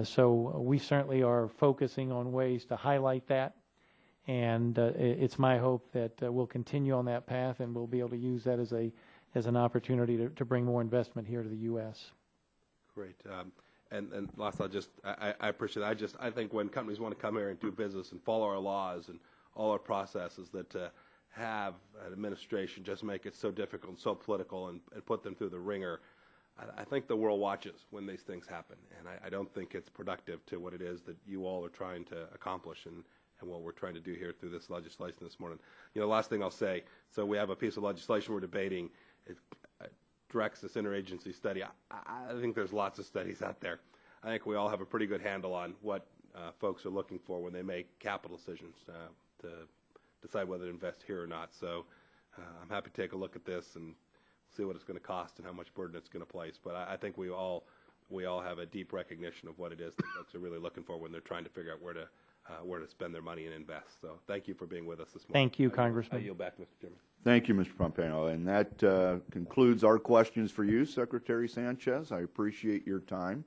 So we certainly are focusing on ways to highlight that, and it's my hope that we'll continue on that path, and we'll be able to use that as an opportunity to bring more investment here to the U.S. Great. And last, I appreciate it. I think when companies want to come here and do business and follow our laws and all our processes, that to have an administration just make it so difficult and so political and put them through the ringer, I think the world watches when these things happen. And I don't think it's productive to what it is that you all are trying to accomplish and what we're trying to do here through this legislation this morning. You know, last thing I'll say, so we have a piece of legislation we're debating. It directs this interagency study. I think there's lots of studies out there. I think we all have a pretty good handle on what folks are looking for when they make capital decisions to decide whether to invest here or not. So I'm happy to take a look at this and see what it's going to cost and how much burden it's going to place. But I think we all have a deep recognition of what it is that folks are really looking for when they're trying to figure out where to spend their money and invest. So thank you for being with us this morning. Thank you, Congressman. I yield back, Mr. Chairman. Thank you, Mr. Pompeo. And that concludes our questions for you, Secretary Sanchez. I appreciate your time.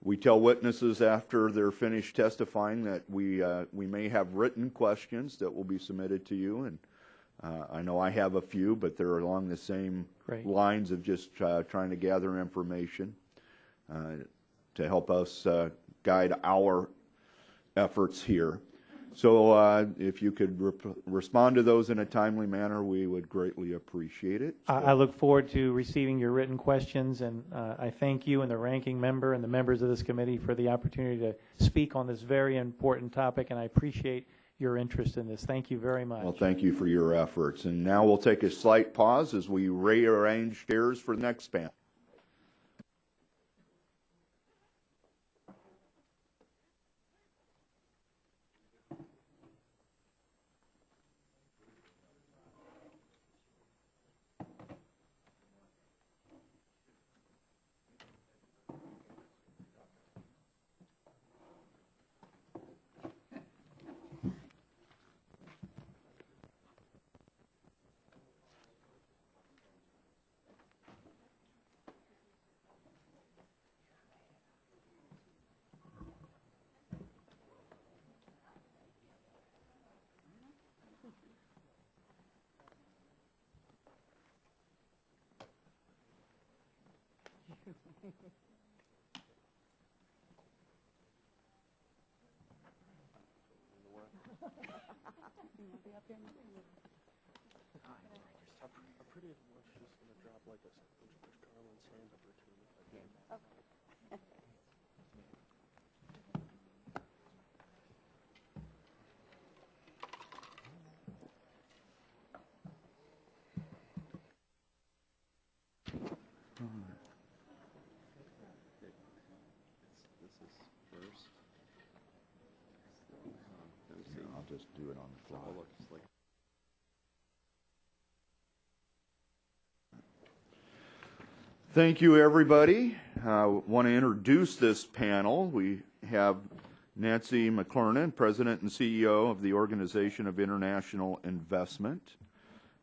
We tell witnesses after they're finished testifying that we may have written questions that will be submitted to you. And I know I have a few, but they're along the same lines of just trying to gather information to help us guide our efforts here. So if you could respond to those in a timely manner, we would greatly appreciate it. I look forward to receiving your written questions, and I thank you and the ranking member and the members of this committee for the opportunity to speak on this very important topic, and I appreciate your interest in this. Thank you very much. Well, thank you for your efforts. And now we'll take a slight pause as we rearrange chairs for the next panel. I'll just do it on the fly. Thank you, everybody. I want to introduce this panel. We have Nancy McClernand, President and CEO of the Organization of International Investment.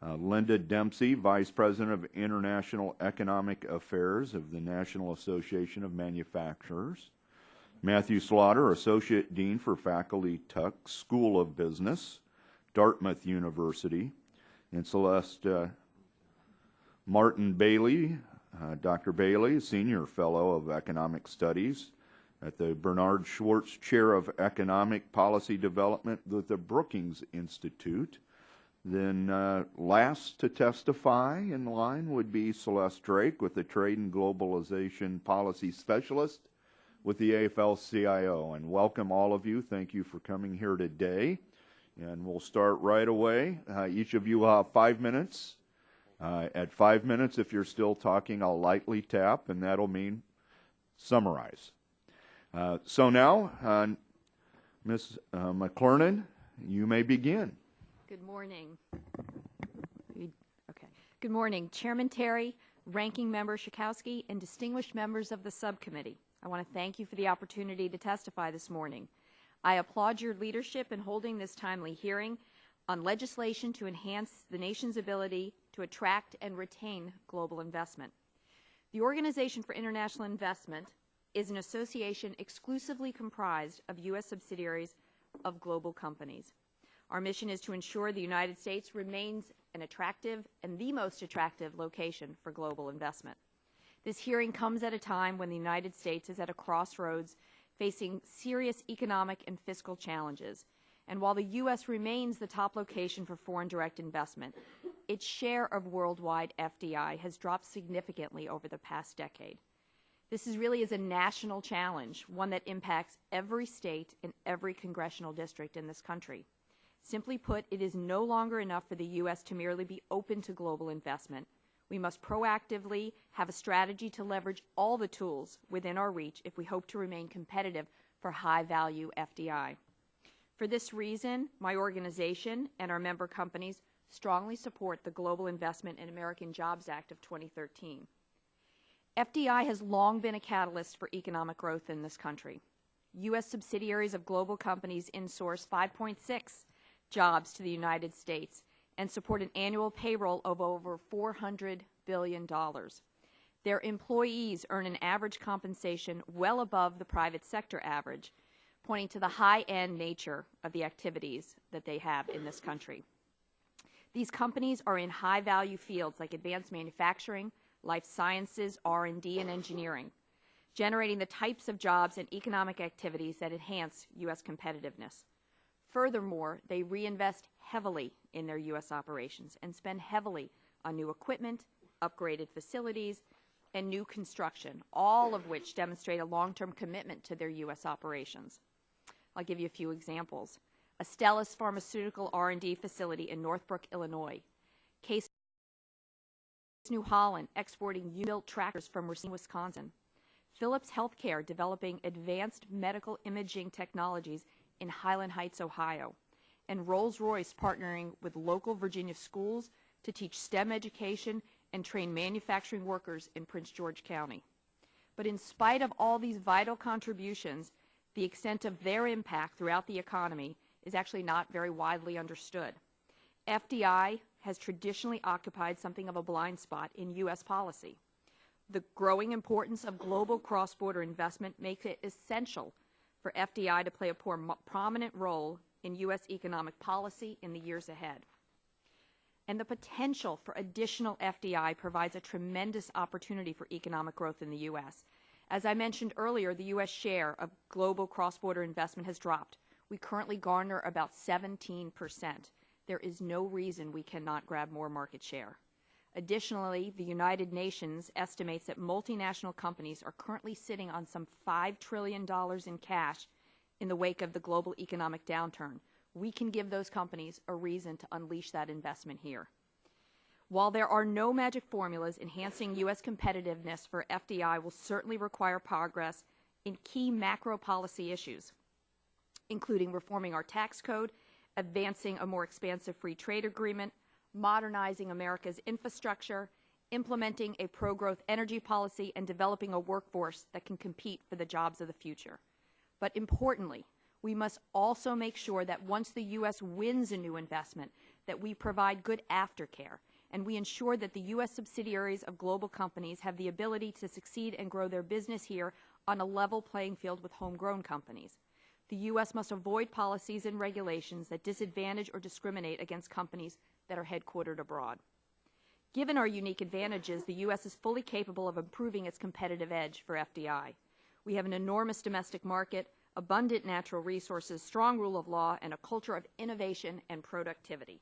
Linda Dempsey, Vice President of International Economic Affairs of the National Association of Manufacturers. Matthew Slaughter, Associate Dean for Faculty Tuck School of Business, Dartmouth University. And Celeste Martin Bailey, Dr. Bailey, Senior Fellow of Economic Studies at the Bernard Schwartz Chair of Economic Policy Development with the Brookings Institute. Then last to testify in line would be Celeste Drake with the Trade and Globalization Policy Specialist with the AFL-CIO. And welcome all of you. Thank you for coming here today. And we'll start right away. Each of you will have 5 minutes. At 5 minutes, if you're still talking, I'll lightly tap, and that'll mean summarize. So now, Ms. McClernand, you may begin. Good morning. Okay. Good morning, Chairman Terry, Ranking Member Schakowsky, and distinguished members of the subcommittee. I want to thank you for the opportunity to testify this morning. I applaud your leadership in holding this timely hearing on legislation to enhance the nation's ability to attract and retain global investment. The Organization for International Investment is an association exclusively comprised of U.S. subsidiaries of global companies. Our mission is to ensure the United States remains an attractive and the most attractive location for global investment. This hearing comes at a time when the United States is at a crossroads facing serious economic and fiscal challenges. And while the U.S. remains the top location for foreign direct investment, its share of worldwide FDI has dropped significantly over the past decade. This really is a national challenge, one that impacts every state and every congressional district in this country. Simply put, it is no longer enough for the U.S. to merely be open to global investment. We must proactively have a strategy to leverage all the tools within our reach if we hope to remain competitive for high-value FDI. For this reason, my organization and our member companies strongly support the Global Investment in American Jobs Act of 2013. FDI has long been a catalyst for economic growth in this country. U.S. subsidiaries of global companies insource 5.6 jobs to the United States and support an annual payroll of over $400 billion. Their employees earn an average compensation well above the private sector average, pointing to the high-end nature of the activities that they have in this country. These companies are in high-value fields like advanced manufacturing, life sciences, R&D, and engineering, generating the types of jobs and economic activities that enhance U.S. competitiveness. Furthermore, they reinvest heavily in their U.S. operations and spend heavily on new equipment, upgraded facilities, and new construction, all of which demonstrate a long-term commitment to their U.S. operations. I'll give you a few examples. Astellas Pharmaceutical R&D facility in Northbrook, Illinois. Case New Holland exporting U-built tractors from Racine, Wisconsin. Philips Healthcare developing advanced medical imaging technologies in Highland Heights, Ohio. And Rolls-Royce partnering with local Virginia schools to teach STEM education and train manufacturing workers in Prince George County. But in spite of all these vital contributions, the extent of their impact throughout the economy is actually not very widely understood. FDI has traditionally occupied something of a blind spot in U.S. policy. The growing importance of global cross-border investment makes it essential for FDI to play a prominent role in U.S. economic policy in the years ahead. And the potential for additional FDI provides a tremendous opportunity for economic growth in the U.S. As I mentioned earlier, the U.S. share of global cross-border investment has dropped. We currently garner about 17%. There is no reason we cannot grab more market share. Additionally, the United Nations estimates that multinational companies are currently sitting on some $5 trillion in cash in the wake of the global economic downturn. We can give those companies a reason to unleash that investment here. While there are no magic formulas, enhancing U.S. competitiveness for FDI will certainly require progress in key macro policy issues, including reforming our tax code, advancing a more expansive free trade agreement, modernizing America's infrastructure, implementing a pro-growth energy policy, and developing a workforce that can compete for the jobs of the future. But importantly, we must also make sure that once the U.S. wins a new investment, that we provide good aftercare, and we ensure that the U.S. subsidiaries of global companies have the ability to succeed and grow their business here on a level playing field with homegrown companies. The U.S. must avoid policies and regulations that disadvantage or discriminate against companies that are headquartered abroad. Given our unique advantages, the U.S. is fully capable of improving its competitive edge for FDI. We have an enormous domestic market, abundant natural resources, strong rule of law, and a culture of innovation and productivity.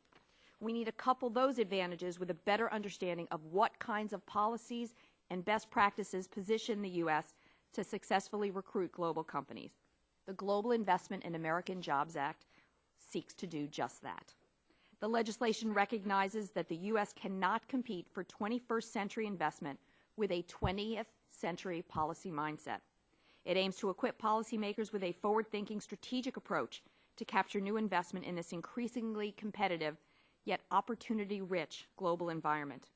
We need to couple those advantages with a better understanding of what kinds of policies and best practices position the U.S. to successfully recruit global companies. The Global Investment in American Jobs Act seeks to do just that. The legislation recognizes that the U.S. cannot compete for 21st century investment with a 20th century policy mindset. It aims to equip policymakers with a forward-thinking strategic approach to capture new investment in this increasingly competitive yet opportunity-rich global environment.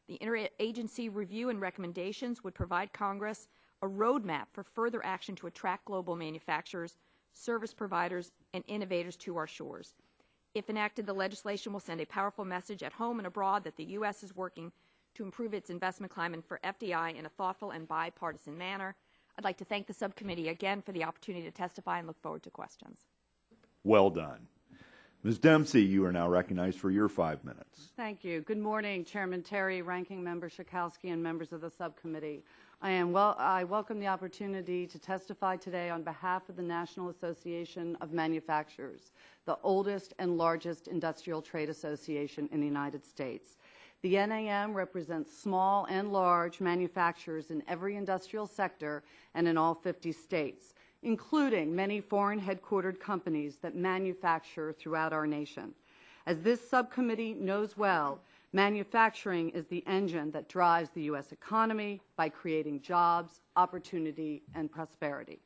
The interagency review and recommendations would provide Congress a roadmap for further action to attract global manufacturers, service providers, and innovators to our shores. If enacted, the legislation will send a powerful message at home and abroad that the U.S. is working to improve its investment climate for FDI in a thoughtful and bipartisan manner. I'd like to thank the subcommittee again for the opportunity to testify and look forward to questions. Well done. Ms. Dempsey, you are now recognized for your 5 minutes. Thank you. Good morning, Chairman Terry, Ranking Member Schakowsky, and members of the subcommittee. I welcome the opportunity to testify today on behalf of the National Association of Manufacturers, the oldest and largest industrial trade association in the United States. The NAM represents small and large manufacturers in every industrial sector and in all 50 states, including many foreign headquartered companies that manufacture throughout our nation. As this subcommittee knows well, manufacturing is the engine that drives the U.S. economy by creating jobs, opportunity, and prosperity.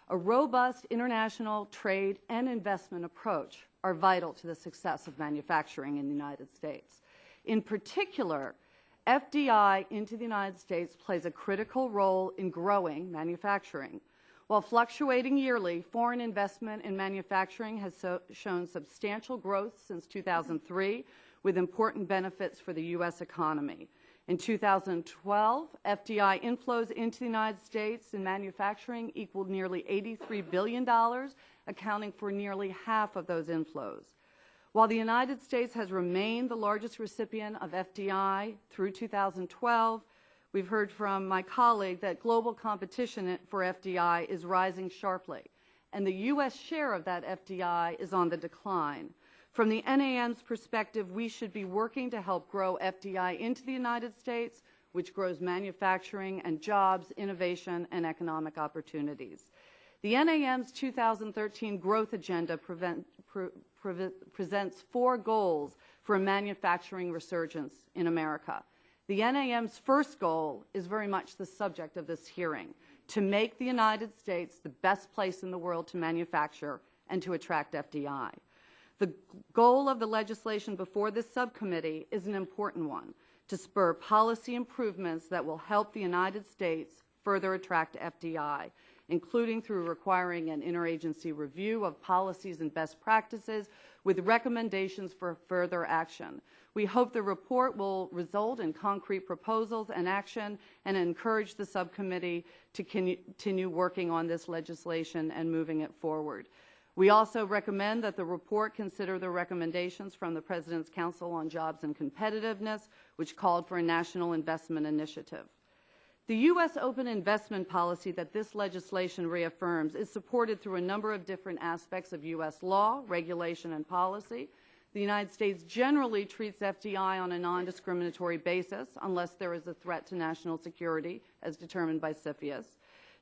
A robust international trade and investment approach are vital to the success of manufacturing in the United States. In particular, FDI into the United States plays a critical role in growing manufacturing. While fluctuating yearly, foreign investment in manufacturing has shown substantial growth since 2003, with important benefits for the U.S. economy. In 2012, FDI inflows into the United States in manufacturing equaled nearly $83 billion, accounting for nearly half of those inflows. While the United States has remained the largest recipient of FDI through 2012, we've heard from my colleague that global competition for FDI is rising sharply, and the U.S. share of that FDI is on the decline. From the NAM's perspective, we should be working to help grow FDI into the United States, which grows manufacturing and jobs, innovation, and economic opportunities. The NAM's 2013 growth agenda presents 4 goals for a manufacturing resurgence in America. The NAM's first goal is very much the subject of this hearing, to make the United States the best place in the world to manufacture and to attract FDI. The goal of the legislation before this subcommittee is an important one, to spur policy improvements that will help the United States further attract FDI, including through requiring an interagency review of policies and best practices with recommendations for further action. We hope the report will result in concrete proposals and action and encourage the subcommittee to continue working on this legislation and moving it forward. We also recommend that the report consider the recommendations from the President's Council on Jobs and Competitiveness, which called for a national investment initiative. The U.S. open investment policy that this legislation reaffirms is supported through a number of different aspects of U.S. law, regulation, and policy. The United States generally treats FDI on a non-discriminatory basis unless there is a threat to national security, as determined by CFIUS.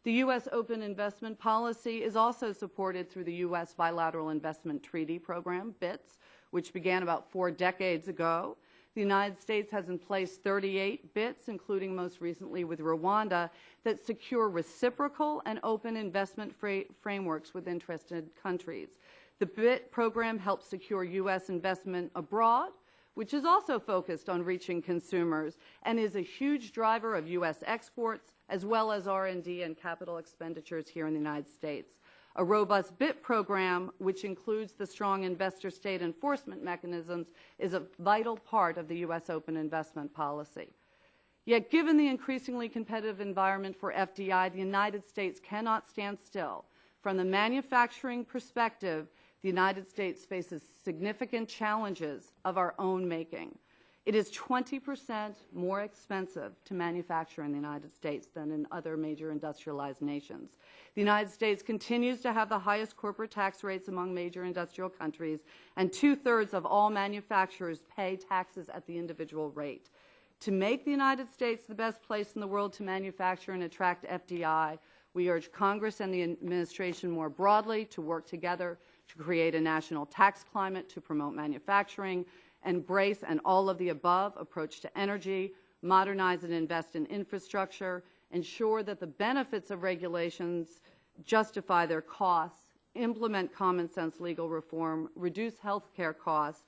The U.S. open investment policy is also supported through the U.S. Bilateral Investment Treaty Program, BITS, which began about 4 decades ago. The United States has in place 38 BITs, including most recently with Rwanda, that secure reciprocal and open investment frameworks with interested countries. The BIT program helps secure U.S. investment abroad, which is also focused on reaching consumers and is a huge driver of U.S. exports, as well as R&D and capital expenditures here in the United States. A robust BIT program, which includes the strong investor-state enforcement mechanisms, is a vital part of the U.S. open investment policy. Yet, given the increasingly competitive environment for FDI, the United States cannot stand still. From the manufacturing perspective, the United States faces significant challenges of our own making. It is 20% more expensive to manufacture in the United States than in other major industrialized nations. The United States continues to have the highest corporate tax rates among major industrial countries, and 2/3 of all manufacturers pay taxes at the individual rate. To make the United States the best place in the world to manufacture and attract FDI, we urge Congress and the administration more broadly to work together to create a national tax climate to promote manufacturing, embrace an all-of-the-above approach to energy, modernize and invest in infrastructure, ensure that the benefits of regulations justify their costs, implement common-sense legal reform, reduce health care costs,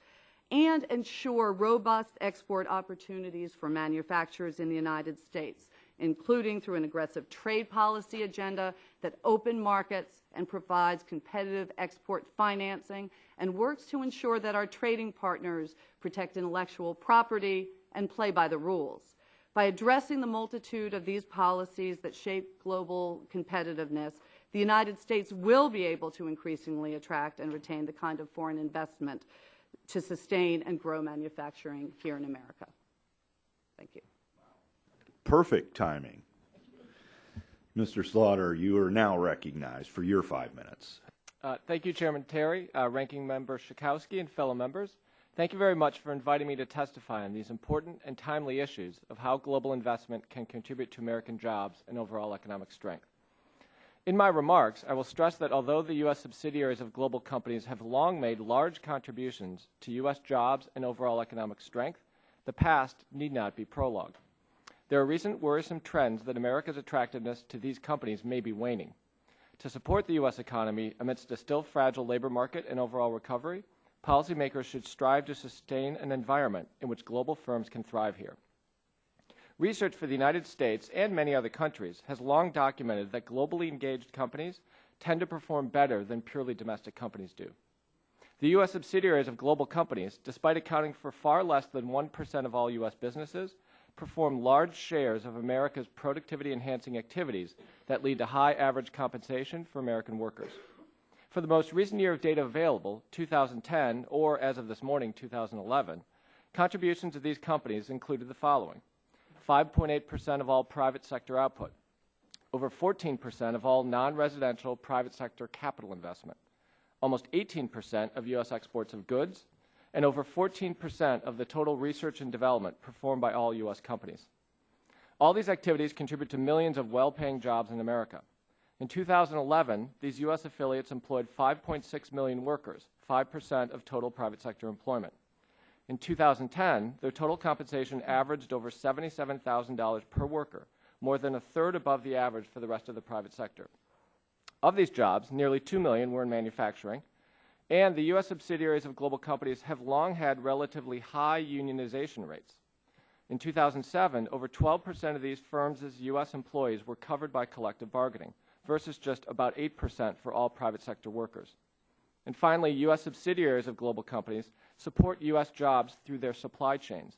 and ensure robust export opportunities for manufacturers in the United States, including through an aggressive trade policy agenda that open markets and provides competitive export financing and works to ensure that our trading partners protect intellectual property and play by the rules. By addressing the multitude of these policies that shape global competitiveness, the United States will be able to increasingly attract and retain the kind of foreign investment to sustain and grow manufacturing here in America. Thank you. Perfect timing. Mr. Slaughter, you are now recognized for your 5 minutes. Thank you, Chairman Terry, Ranking Member Schakowsky, and fellow members. Thank you very much for inviting me to testify on these important and timely issues of how global investment can contribute to American jobs and overall economic strength. In my remarks, I will stress that although the U.S. subsidiaries of global companies have long made large contributions to U.S. jobs and overall economic strength, the past need not be prologue. There are recent worrisome trends that America's attractiveness to these companies may be waning. To support the U.S. economy amidst a still fragile labor market and overall recovery, policymakers should strive to sustain an environment in which global firms can thrive here. Research for the United States and many other countries has long documented that globally engaged companies tend to perform better than purely domestic companies do. The U.S. subsidiaries of global companies, despite accounting for far less than 1% of all U.S. businesses, perform large shares of America's productivity-enhancing activities that lead to high average compensation for American workers. For the most recent year of data available, 2010, or as of this morning, 2011, contributions of these companies included the following: 5.8% of all private sector output, over 14% of all non-residential private sector capital investment, almost 18% of U.S. exports of goods, and over 14% of the total research and development performed by all U.S. companies. All these activities contribute to millions of well-paying jobs in America. In 2011, these U.S. affiliates employed 5.6 million workers, 5% of total private sector employment. In 2010, their total compensation averaged over $77,000 per worker, more than a third above the average for the rest of the private sector. Of these jobs, nearly 2 million were in manufacturing, and the U.S. subsidiaries of global companies have long had relatively high unionization rates. In 2007, over 12% of these firms' U.S. employees were covered by collective bargaining, versus just about 8% for all private sector workers. And finally, U.S. subsidiaries of global companies support U.S. jobs through their supply chains.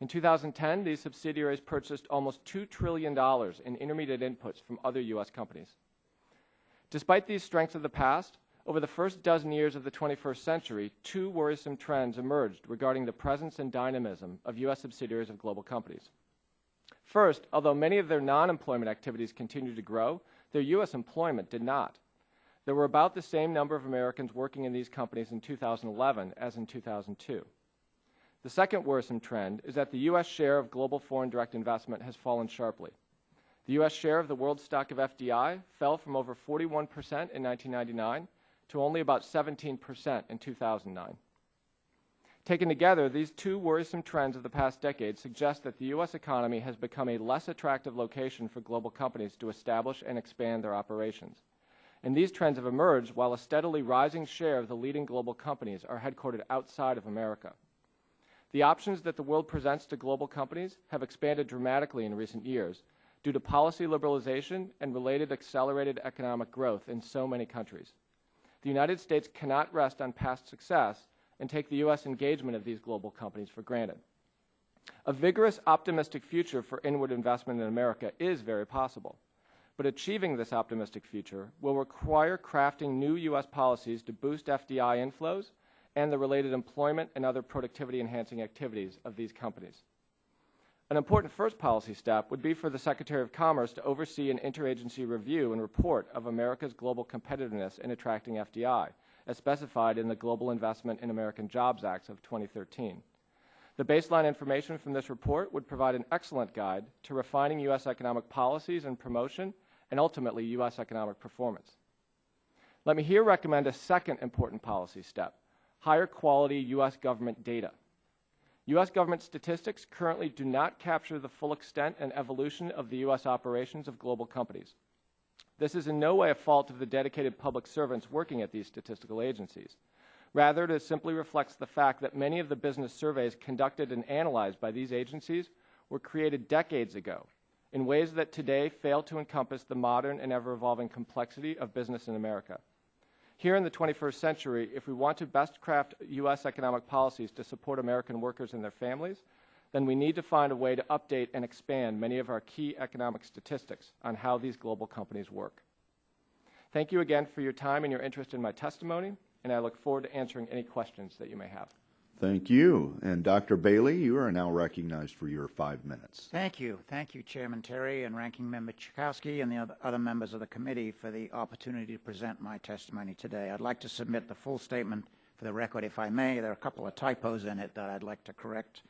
In 2010, these subsidiaries purchased almost $2 trillion in intermediate inputs from other U.S. companies. Despite these strengths of the past, over the first dozen years of the 21st century, two worrisome trends emerged regarding the presence and dynamism of U.S. subsidiaries of global companies. First, although many of their non-employment activities continued to grow, their U.S. employment did not. There were about the same number of Americans working in these companies in 2011 as in 2002. The second worrisome trend is that the U.S. share of global foreign direct investment has fallen sharply. The U.S. share of the world stock of FDI fell from over 41% in 1999 to only about 17% in 2009. Taken together, these two worrisome trends of the past decade suggest that the U.S. economy has become a less attractive location for global companies to establish and expand their operations. And these trends have emerged while a steadily rising share of the leading global companies are headquartered outside of America. The options that the world presents to global companies have expanded dramatically in recent years due to policy liberalization and related accelerated economic growth in so many countries. The United States cannot rest on past success and take the U.S. engagement of these global companies for granted. A vigorous, optimistic future for inward investment in America is very possible, but achieving this optimistic future will require crafting new U.S. policies to boost FDI inflows and the related employment and other productivity-enhancing activities of these companies. An important first policy step would be for the Secretary of Commerce to oversee an interagency review and report of America's global competitiveness in attracting FDI, as specified in the Global Investment in American Jobs Act of 2013. The baseline information from this report would provide an excellent guide to refining U.S. economic policies and promotion, and ultimately U.S. economic performance. Let me here recommend a second important policy step: higher quality U.S. government data. U.S. government statistics currently do not capture the full extent and evolution of the U.S. operations of global companies. This is in no way a fault of the dedicated public servants working at these statistical agencies. Rather, it simply reflects the fact that many of the business surveys conducted and analyzed by these agencies were created decades ago in ways that today fail to encompass the modern and ever-evolving complexity of business in America. Here in the 21st century, if we want to best craft U.S. economic policies to support American workers and their families, then we need to find a way to update and expand many of our key economic statistics on how these global companies work. Thank you again for your time and your interest in my testimony, and I look forward to answering any questions that you may have. Thank you. And Dr. Bailey, you are now recognized for your 5 minutes. Thank you. Thank you, Chairman Terry and Ranking Member Chakowski and the other members of the committee for the opportunity to present my testimony today. I'd like to submit the full statement for the record, if I may. There are a couple of typos in it that I'd like to correct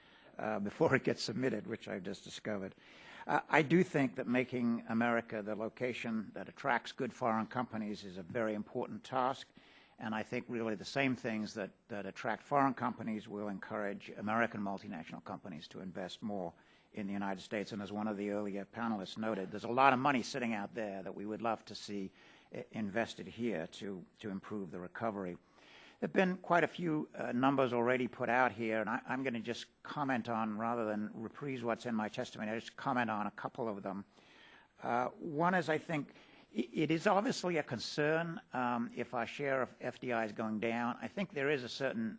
before it gets submitted, which I've just discovered. I do think that making America the location that attracts good foreign companies is a very important task. And I think really the same things that attract foreign companies will encourage American multinational companies to invest more in the United States. And as one of the earlier panelists noted, there's a lot of money sitting out there that we would love to see invested here to improve the recovery. There have been quite a few numbers already put out here, and I'm going to just comment on, rather than reprise what's in my testimony, I just comment on a couple of them. One is, I think, it is obviously a concern if our share of FDI is going down. I think there is a certain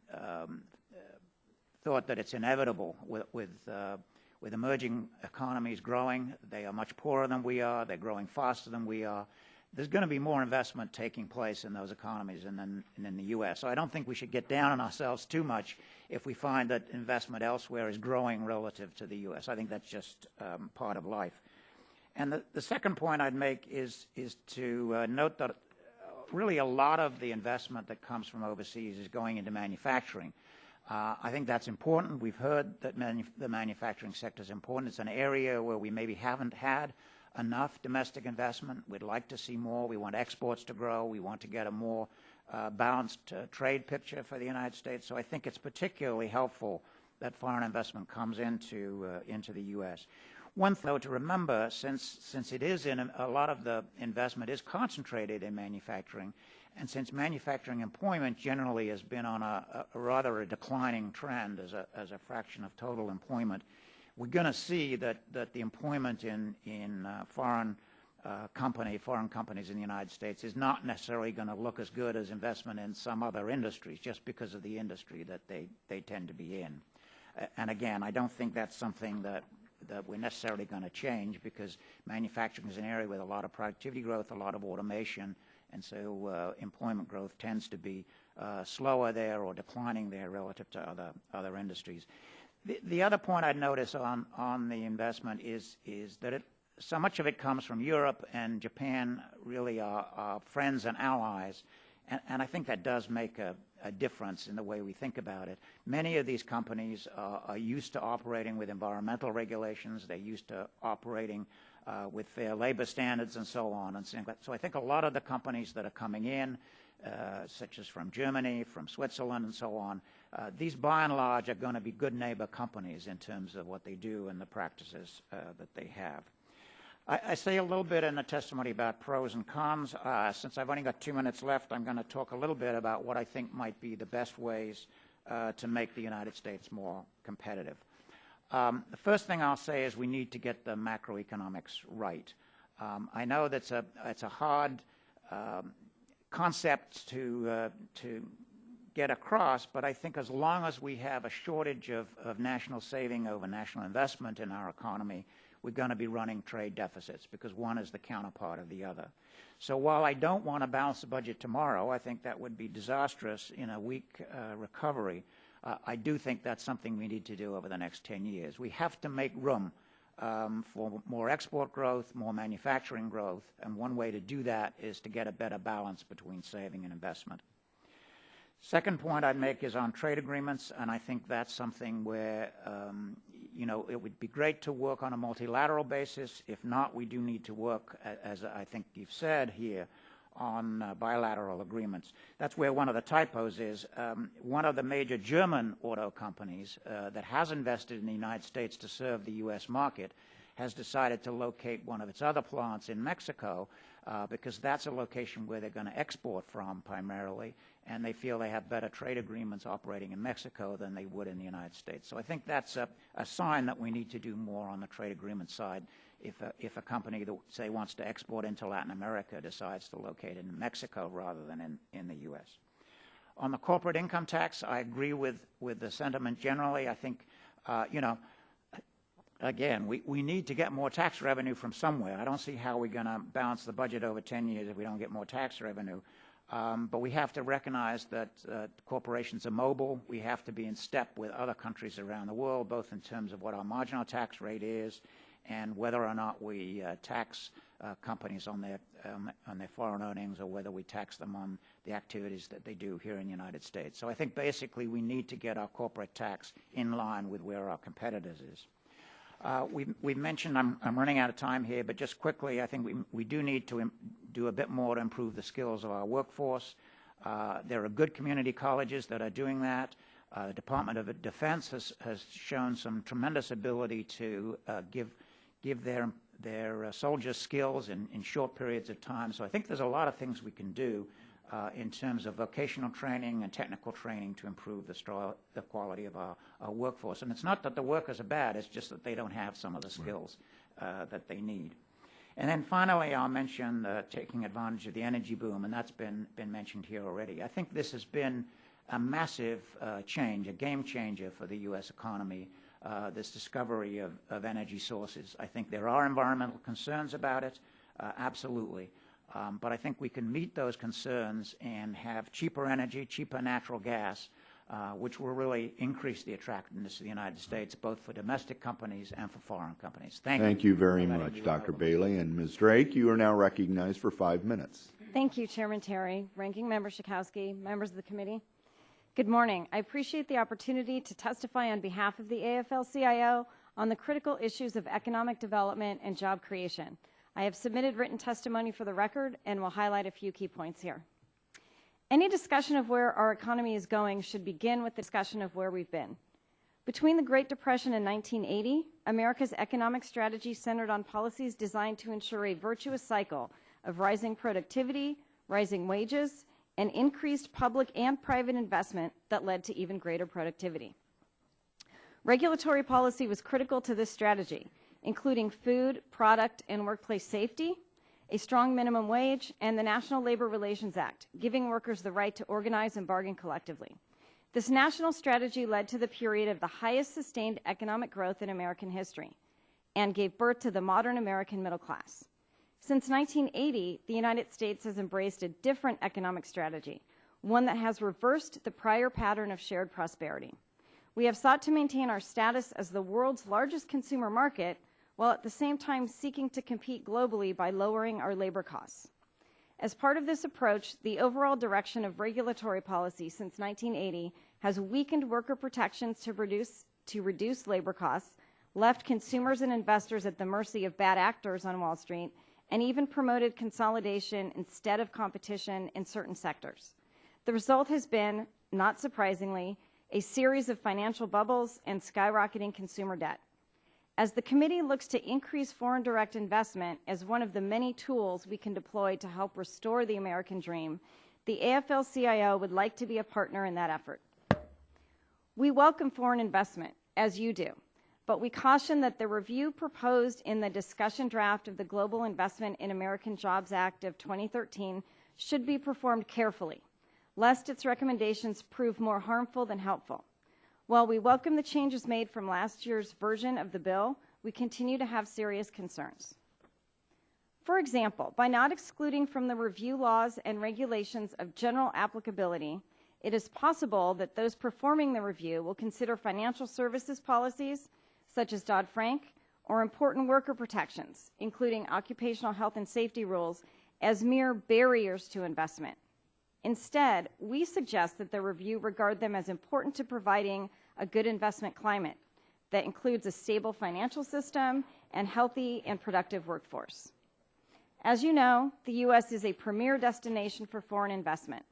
thought that it's inevitable with emerging economies growing. They are much poorer than we are. They're growing faster than we are. There's going to be more investment taking place in those economies than in the U.S. So I don't think we should get down on ourselves too much if we find that investment elsewhere is growing relative to the U.S. I think that's just part of life. And the second point I'd make is to note that really a lot of the investment that comes from overseas is going into manufacturing. I think that's important. We've heard that the manufacturing sector is important. It's an area where we maybe haven't had enough domestic investment. We'd like to see more. We want exports to grow. We want to get a more balanced trade picture for the United States. So I think it's particularly helpful that foreign investment comes into the U.S. One thing, though, to remember, since it is in a lot of the investment is concentrated in manufacturing, and since manufacturing employment generally has been on a rather declining trend as a fraction of total employment, we're going to see that the employment in foreign companies in the United States is not necessarily going to look as good as investment in some other industries, just because of the industry that they tend to be in. And again, I don't think that's something that we're necessarily going to change, because manufacturing is an area with a lot of productivity growth, a lot of automation, and so employment growth tends to be slower there or declining there relative to other industries. The other point I'd notice on the investment is that so much of it comes from Europe, and Japan really are friends and allies, and I think that does make a difference in the way we think about it. Many of these companies are used to operating with environmental regulations. They're used to operating with fair labor standards and so on. And so I think a lot of the companies that are coming in, such as from Germany, from Switzerland, and so on, these by and large are going to be good neighbor companies in terms of what they do and the practices that they have. I say a little bit in the testimony about pros and cons. Since I've only got 2 minutes left, I'm going to talk a little bit about what I think might be the best ways to make the United States more competitive. The first thing I'll say is we need to get the macroeconomics right. I know that's it's a hard concept to get across, but I think as long as we have a shortage of national saving over national investment in our economy, we're going to be running trade deficits, because one is the counterpart of the other. So while I don't want to balance the budget tomorrow, I think that would be disastrous in a weak recovery. I do think that's something we need to do over the next 10 years. We have to make room for more export growth, more manufacturing growth, and one way to do that is to get a better balance between saving and investment. Second point I'd make is on trade agreements, and I think that's something where it would be great to work on a multilateral basis. If not, we do need to work, as I think you've said here, on bilateral agreements. That's where one of the typos is. One of the major German auto companies that has invested in the United States to serve the U.S. market has decided to locate one of its other plants in Mexico because that's a location where they're going to export from primarily, and they feel they have better trade agreements operating in Mexico than they would in the United States. So I think that's a sign that we need to do more on the trade agreement side if a company that, say, wants to export into Latin America decides to locate it in Mexico rather than in the U.S. On the corporate income tax, I agree with the sentiment generally. I think, again, we need to get more tax revenue from somewhere. I don't see how we're going to balance the budget over 10 years if we don't get more tax revenue. But we have to recognize that corporations are mobile. We have to be in step with other countries around the world, both in terms of what our marginal tax rate is and whether or not we tax companies on their foreign earnings or whether we tax them on the activities that they do here in the United States. So I think basically we need to get our corporate tax in line with where our competitors is. We've mentioned, I'm running out of time here, but just quickly, I think we do need to do a bit more to improve the skills of our workforce. There are good community colleges that are doing that. The Department of Defense has shown some tremendous ability to give their soldiers skills in short periods of time. So I think there's a lot of things we can do in terms of vocational training and technical training to improve the quality of our workforce. And it's not that the workers are bad, it's just that they don't have some of the skills that they need. And then finally, I'll mention taking advantage of the energy boom, and that's been mentioned here already. I think this has been a massive change, a game changer for the U.S. economy, this discovery of energy sources. I think there are environmental concerns about it, absolutely. But I think we can meet those concerns and have cheaper energy, cheaper natural gas, which will really increase the attractiveness of the United States, both for domestic companies and for foreign companies. Thank you. Thank you very much, Dr. Bailey. And Ms. Drake, you are now recognized for 5 minutes. Thank you, Chairman Terry, Ranking Member Schakowsky, members of the committee. Good morning. I appreciate the opportunity to testify on behalf of the AFL-CIO on the critical issues of economic development and job creation. I have submitted written testimony for the record and will highlight a few key points here. Any discussion of where our economy is going should begin with the discussion of where we've been. Between the Great Depression and 1980, America's economic strategy centered on policies designed to ensure a virtuous cycle of rising productivity, rising wages, and increased public and private investment that led to even greater productivity. Regulatory policy was critical to this strategy, including food, product, and workplace safety, a strong minimum wage, and the National Labor Relations Act, giving workers the right to organize and bargain collectively. This national strategy led to the period of the highest sustained economic growth in American history and gave birth to the modern American middle class. Since 1980, the United States has embraced a different economic strategy, one that has reversed the prior pattern of shared prosperity. We have sought to maintain our status as the world's largest consumer market while at the same time seeking to compete globally by lowering our labor costs. As part of this approach, the overall direction of regulatory policy since 1980 has weakened worker protections to reduce labor costs, left consumers and investors at the mercy of bad actors on Wall Street, and even promoted consolidation instead of competition in certain sectors. The result has been, not surprisingly, a series of financial bubbles and skyrocketing consumer debt. As the committee looks to increase foreign direct investment as one of the many tools we can deploy to help restore the American dream, the AFL-CIO would like to be a partner in that effort. We welcome foreign investment, as you do, but we caution that the review proposed in the discussion draft of the Global Investment in American Jobs Act of 2013 should be performed carefully, lest its recommendations prove more harmful than helpful. While we welcome the changes made from last year's version of the bill, we continue to have serious concerns. For example, by not excluding from the review laws and regulations of general applicability, it is possible that those performing the review will consider financial services policies, such as Dodd-Frank, or important worker protections, including occupational health and safety rules, as mere barriers to investment. Instead, we suggest that the review regard them as important to providing a good investment climate that includes a stable financial system and healthy and productive workforce. As you know, the U.S. is a premier destination for foreign investment.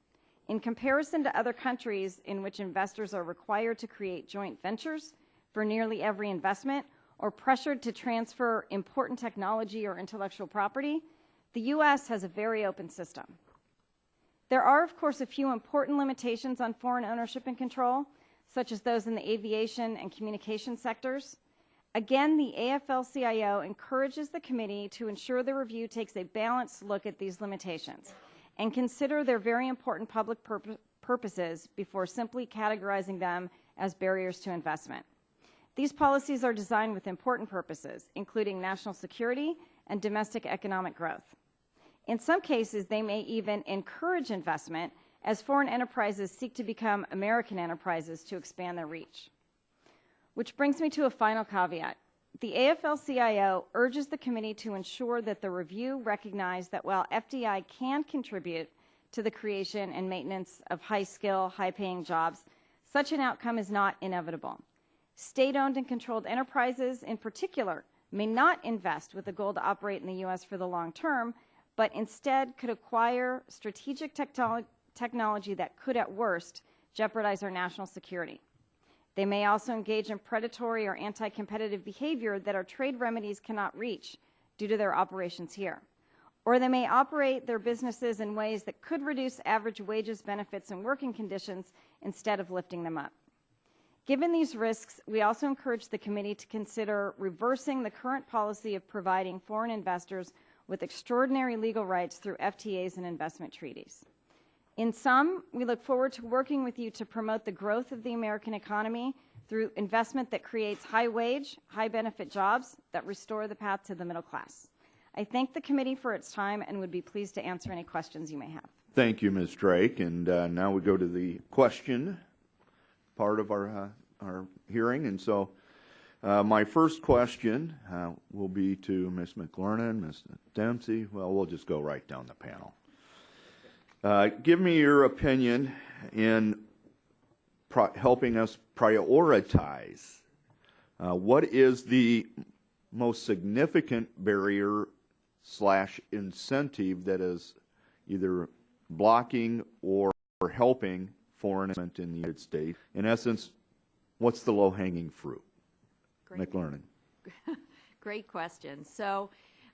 In comparison to other countries in which investors are required to create joint ventures for nearly every investment or pressured to transfer important technology or intellectual property, the U.S. has a very open system. There are, of course, a few important limitations on foreign ownership and control, such as those in the aviation and communication sectors. Again, the AFL-CIO encourages the committee to ensure the review takes a balanced look at these limitations and consider their very important public purposes before simply categorizing them as barriers to investment. These policies are designed with important purposes, including national security and domestic economic growth. In some cases, they may even encourage investment as foreign enterprises seek to become American enterprises to expand their reach. Which brings me to a final caveat. The AFL-CIO urges the committee to ensure that the review recognize that while FDI can contribute to the creation and maintenance of high-skill, high-paying jobs, such an outcome is not inevitable. State-owned and controlled enterprises, in particular, may not invest with the goal to operate in the U.S. for the long term, but instead could acquire strategic technology that could, at worst, jeopardize our national security. They may also engage in predatory or anti-competitive behavior that our trade remedies cannot reach due to their operations here. Or they may operate their businesses in ways that could reduce average wages, benefits, and working conditions instead of lifting them up. Given these risks, we also encourage the committee to consider reversing the current policy of providing foreign investors with extraordinary legal rights through FTAs and investment treaties. In sum, we look forward to working with you to promote the growth of the American economy through investment that creates high-wage, high-benefit jobs that restore the path to the middle class. I thank the committee for its time and would be pleased to answer any questions you may have. Thank you, Ms. Drake. And now we go to the question part of our hearing. And so my first question will be to Ms. McLernon, Ms. Dempsey. Well, we'll just go right down the panel. Give me your opinion in helping us prioritize what is the most significant barrier / incentive that is either blocking or helping foreign investment in the United States. In essence, what's the low-hanging fruit? Great. McLernon. Great question. So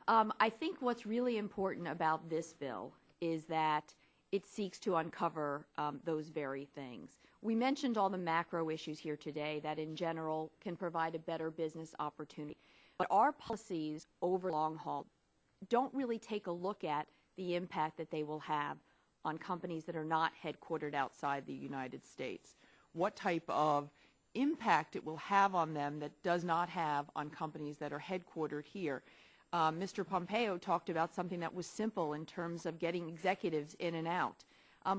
I think what's really important about this bill is that it seeks to uncover those very things. We mentioned all the macro issues here today that in general can provide a better business opportunity. But our policies over long haul don't really take a look at the impact that they will have on companies that are not headquartered outside the United States. What type of impact it will have on them that does not have on companies that are headquartered here. Mr. Pompeo talked about something that was simple in terms of getting executives in and out.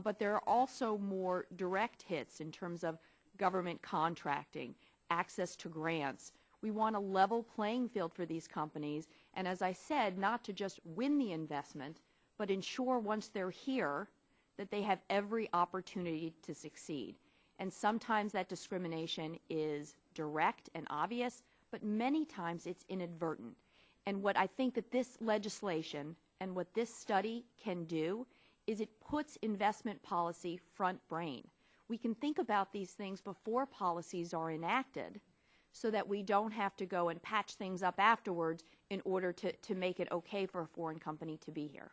But there are also more direct hits in terms of government contracting, access to grants. We want a level playing field for these companies, and as I said, not to just win the investment, but ensure once they're here that they have every opportunity to succeed. And sometimes that discrimination is direct and obvious, but many times it's inadvertent. And what I think that this legislation and what this study can do is it puts investment policy front brain. We can think about these things before policies are enacted so that we don't have to go and patch things up afterwards in order to make it okay for a foreign company to be here.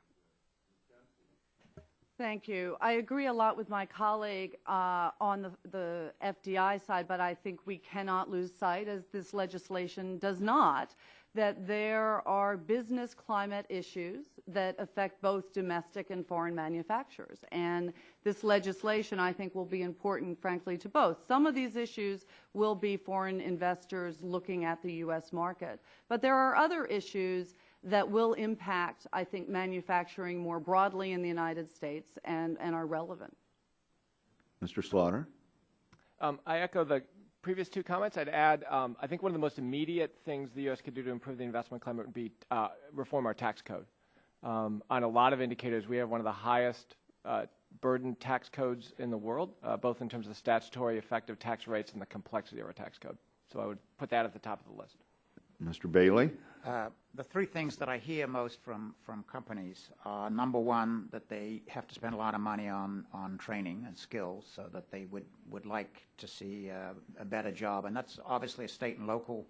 Thank you. I agree a lot with my colleague on the FDI side, but I think we cannot lose sight, as this legislation does not, that there are business climate issues that affect both domestic and foreign manufacturers. And this legislation, I think, will be important, frankly, to both. Some of these issues will be foreign investors looking at the U.S. market. But there are other issues that will impact, I think, manufacturing more broadly in the United States and are relevant. Mr. Slaughter? I echo the previous two comments. I'd add, I think one of the most immediate things the U.S. could do to improve the investment climate would be reform our tax code. On a lot of indicators, we have one of the highest burden tax codes in the world, both in terms of statutory effective tax rates and the complexity of our tax code. So I would put that at the top of the list. Mr. Bailey? The three things that I hear most from companies are, number one, that they have to spend a lot of money on training and skills, so that they would like to see a better job. And that's obviously a state and local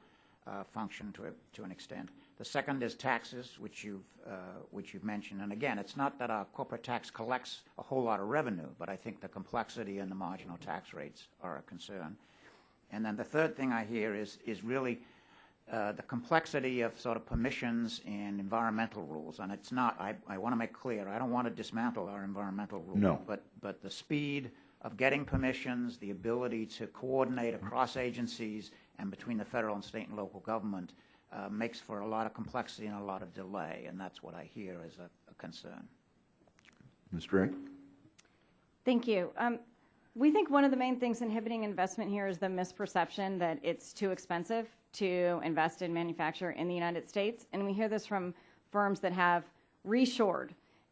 function to an extent. The second is taxes, which you've mentioned. And again, it's not that our corporate tax collects a whole lot of revenue, but I think the complexity and the marginal tax rates are a concern. And then the third thing I hear is really the complexity of sort of permissions and environmental rules, and it's not, I want to make clear, I don't want to dismantle our environmental rules. No. But the speed of getting permissions, the ability to coordinate across agencies and between the federal and state and local government makes for a lot of complexity and a lot of delay, and that's what I hear as a concern. Ms. Drake? Thank you. We think one of the main things inhibiting investment here is the misperception that it's too expensive to invest in manufacture in the United States. And we hear this from firms that have reshored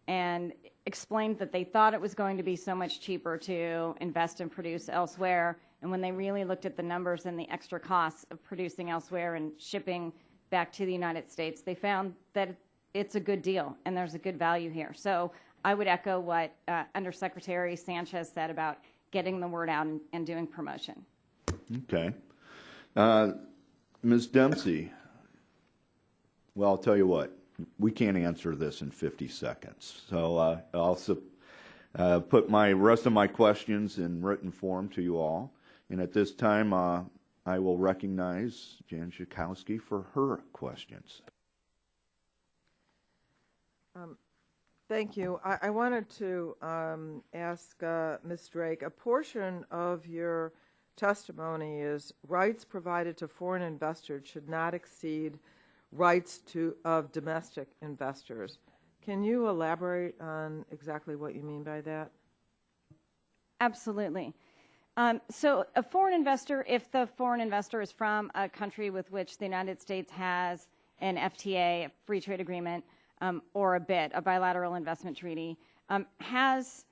and explained that they thought it was going to be so much cheaper to invest and produce elsewhere. And when they really looked at the numbers and the extra costs of producing elsewhere and shipping back to the United States, they found that it's a good deal and there's a good value here. So I would echo what Undersecretary Sanchez said about getting the word out and doing promotion. Okay. Ms. Dempsey, well, I'll tell you what, we can't answer this in 50 seconds. So I'll put my rest of my questions in written form to you all. And at this time, I will recognize Jan Schakowsky for her questions. Thank you. I wanted to ask Ms. Drake, a portion of your testimony is rights provided to foreign investors should not exceed rights of domestic investors. Can you elaborate on exactly what you mean by that? Absolutely. So a foreign investor, if the foreign investor is from a country with which the United States has an FTA, a free trade agreement, or a BIT, a bilateral investment treaty, has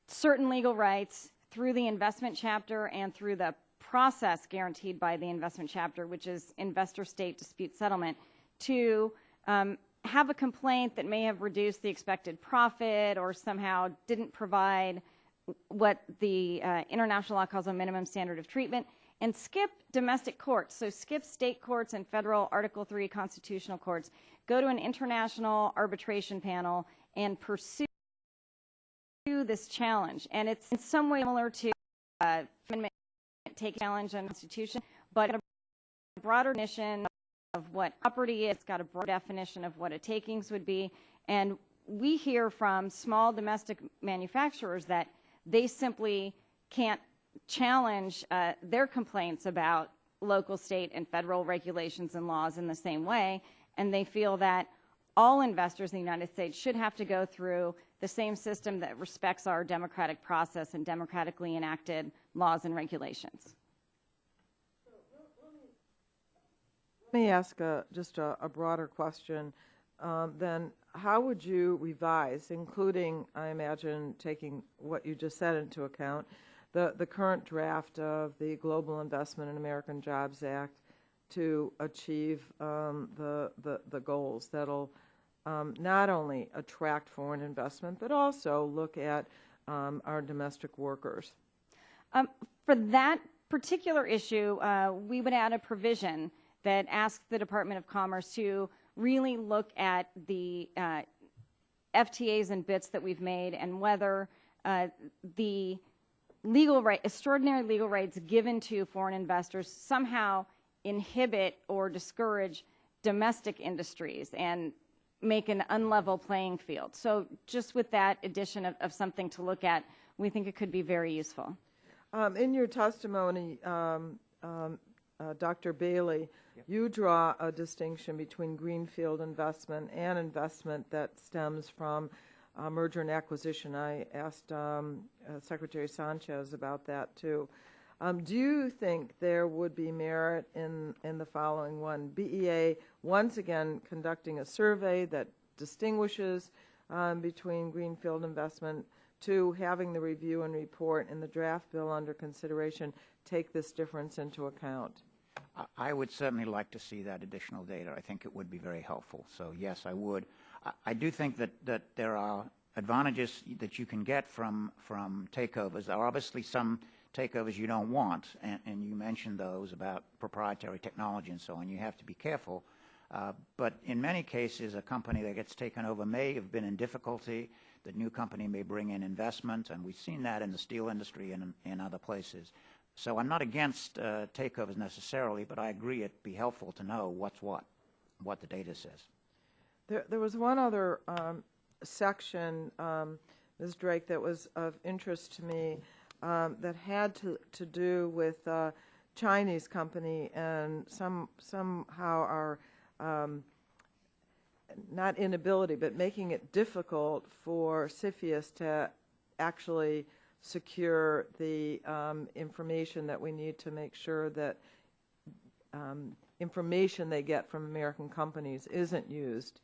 certain legal rights through the investment chapter and through the process guaranteed by the investment chapter, which is investor-state dispute settlement, to have a complaint that may have reduced the expected profit or somehow didn't provide what the international law calls a minimum standard of treatment, and skip domestic courts, so skip state courts and federal Article III constitutional courts, go to an international arbitration panel and pursue this challenge. And it's in some way similar to amendment take challenge on the Constitution, but a broader definition of what property is, it's got a broad definition of what a takings would be. And we hear from small domestic manufacturers that they simply can't challenge their complaints about local, state, and federal regulations and laws in the same way, and they feel that all investors in the United States should have to go through the same system that respects our democratic process and democratically enacted laws and regulations. Let me ask just a broader question. Then how would you revise, including, I imagine, taking what you just said into account, the current draft of the Global Investment in American Jobs Act to achieve the goals that'll not only attract foreign investment, but also look at our domestic workers? For that particular issue, we would add a provision that asks the Department of Commerce to really look at the FTAs and BITs that we've made and whether the extraordinary legal rights given to foreign investors somehow inhibit or discourage domestic industries and make an unlevel playing field. So just with that addition of something to look at, we think it could be very useful. In your testimony, Dr. Bailey, you draw a distinction between greenfield investment and investment that stems from merger and acquisition. I asked Secretary Sanchez about that too. Do you think there would be merit in the following one? BEA, once again, conducting a survey that distinguishes between greenfield investment, to having the review and report in the draft bill under consideration take this difference into account? I would certainly like to see that additional data. I think it would be very helpful. So yes, I would. I do think that there are advantages that you can get from takeovers. There are obviously some takeovers you don't want, and you mentioned those about proprietary technology and so on. You have to be careful. But in many cases, a company that gets taken over may have been in difficulty. The new company may bring in investment, and we've seen that in the steel industry and in other places. So I'm not against takeovers necessarily, but I agree it'd be helpful to know what's what the data says. There was one other section, Ms. Drake, that was of interest to me that had to do with Chinese company and somehow our not inability, but making it difficult for CFIUS to actually secure the information that we need to make sure that information they get from American companies isn't used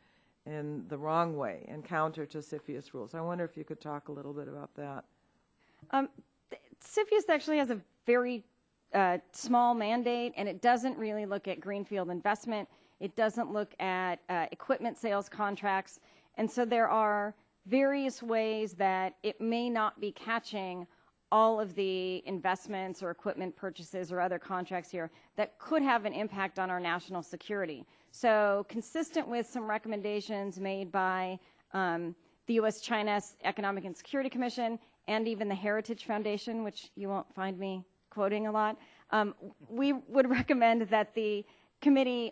in the wrong way and counter to CFIUS rules. I wonder if you could talk a little bit about that. CFIUS actually has a very small mandate, and it doesn't really look at greenfield investment. It doesn't look at equipment sales contracts. And so there are various ways that it may not be catching all of the investments or equipment purchases or other contracts here that could have an impact on our national security. So consistent with some recommendations made by the U.S.-China Economic and Security Commission and even the Heritage Foundation, which you won't find me quoting a lot, we would recommend that the committee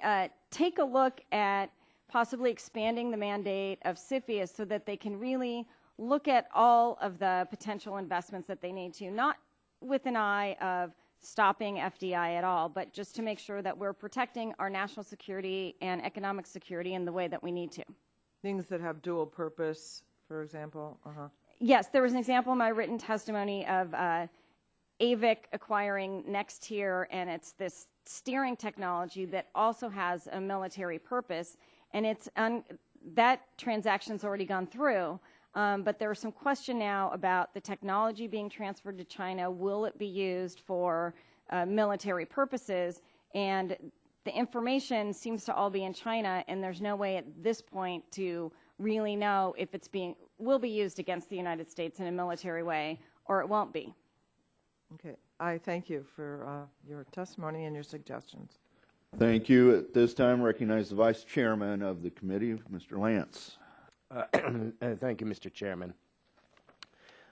take a look at possibly expanding the mandate of CFIUS so that they can really look at all of the potential investments that they need to, not with an eye of stopping FDI at all, but just to make sure that we're protecting our national security and economic security in the way that we need to. Things that have dual purpose, for example? Yes, there was an example in my written testimony of AVIC acquiring Nextier, and it's this steering technology that also has a military purpose, and that transaction's already gone through. But there is some question now about the technology being transferred to China. Will it be used for military purposes? And the information seems to all be in China, and there's no way at this point to really know if will be used against the United States in a military way, or it won't be. Okay. I thank you for your testimony and your suggestions. Thank you. At this time, recognize the Vice Chairman of the committee, Mr. Lance. Thank you, Mr. Chairman.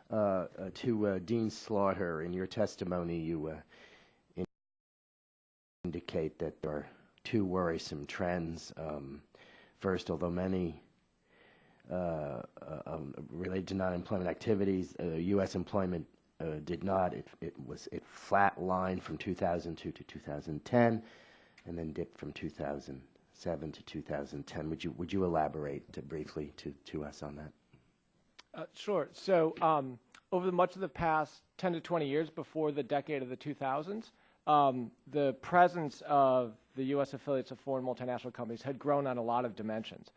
To Dean Slaughter, in your testimony, you indicate that there are two worrisome trends. First, although many related to non-employment activities, U.S. employment did not. It flatlined from 2002 to 2010, and then dipped from 2007 to 2010. Would you elaborate briefly to us on that? Sure. So over much of the past 10 to 20 years before the decade of the 2000s, the presence of the U.S. affiliates of foreign multinational companies had grown on a lot of dimensions,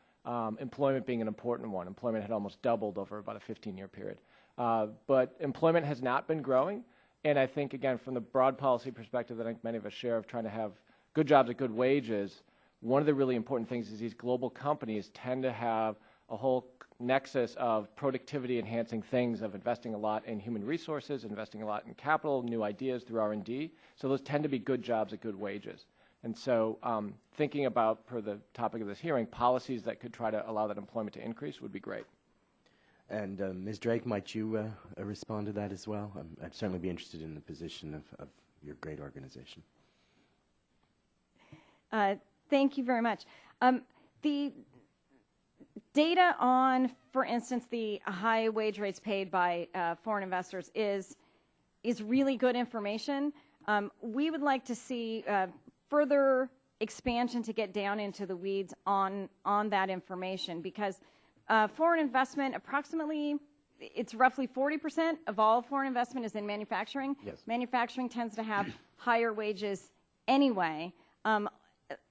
employment being an important one. Employment had almost doubled over about a 15-year period. But employment has not been growing, and I think, again, from the broad policy perspective that I think many of us share of trying to have good jobs at good wages, one of the really important things is these global companies tend to have a whole nexus of productivity-enhancing things, of investing a lot in human resources, investing a lot in capital, new ideas through R&D. So those tend to be good jobs at good wages. And so thinking about, per the topic of this hearing, policies that could try to allow that employment to increase would be great. And Ms. Drake, might you respond to that as well? I'd certainly be interested in the position of your great organization. Thank you very much. The data on, for instance, the high wage rates paid by foreign investors is really good information. We would like to see further expansion to get down into the weeds on that information, because foreign investment, approximately, it's roughly 40% of all foreign investment is in manufacturing. Yes. Manufacturing tends to have higher wages anyway.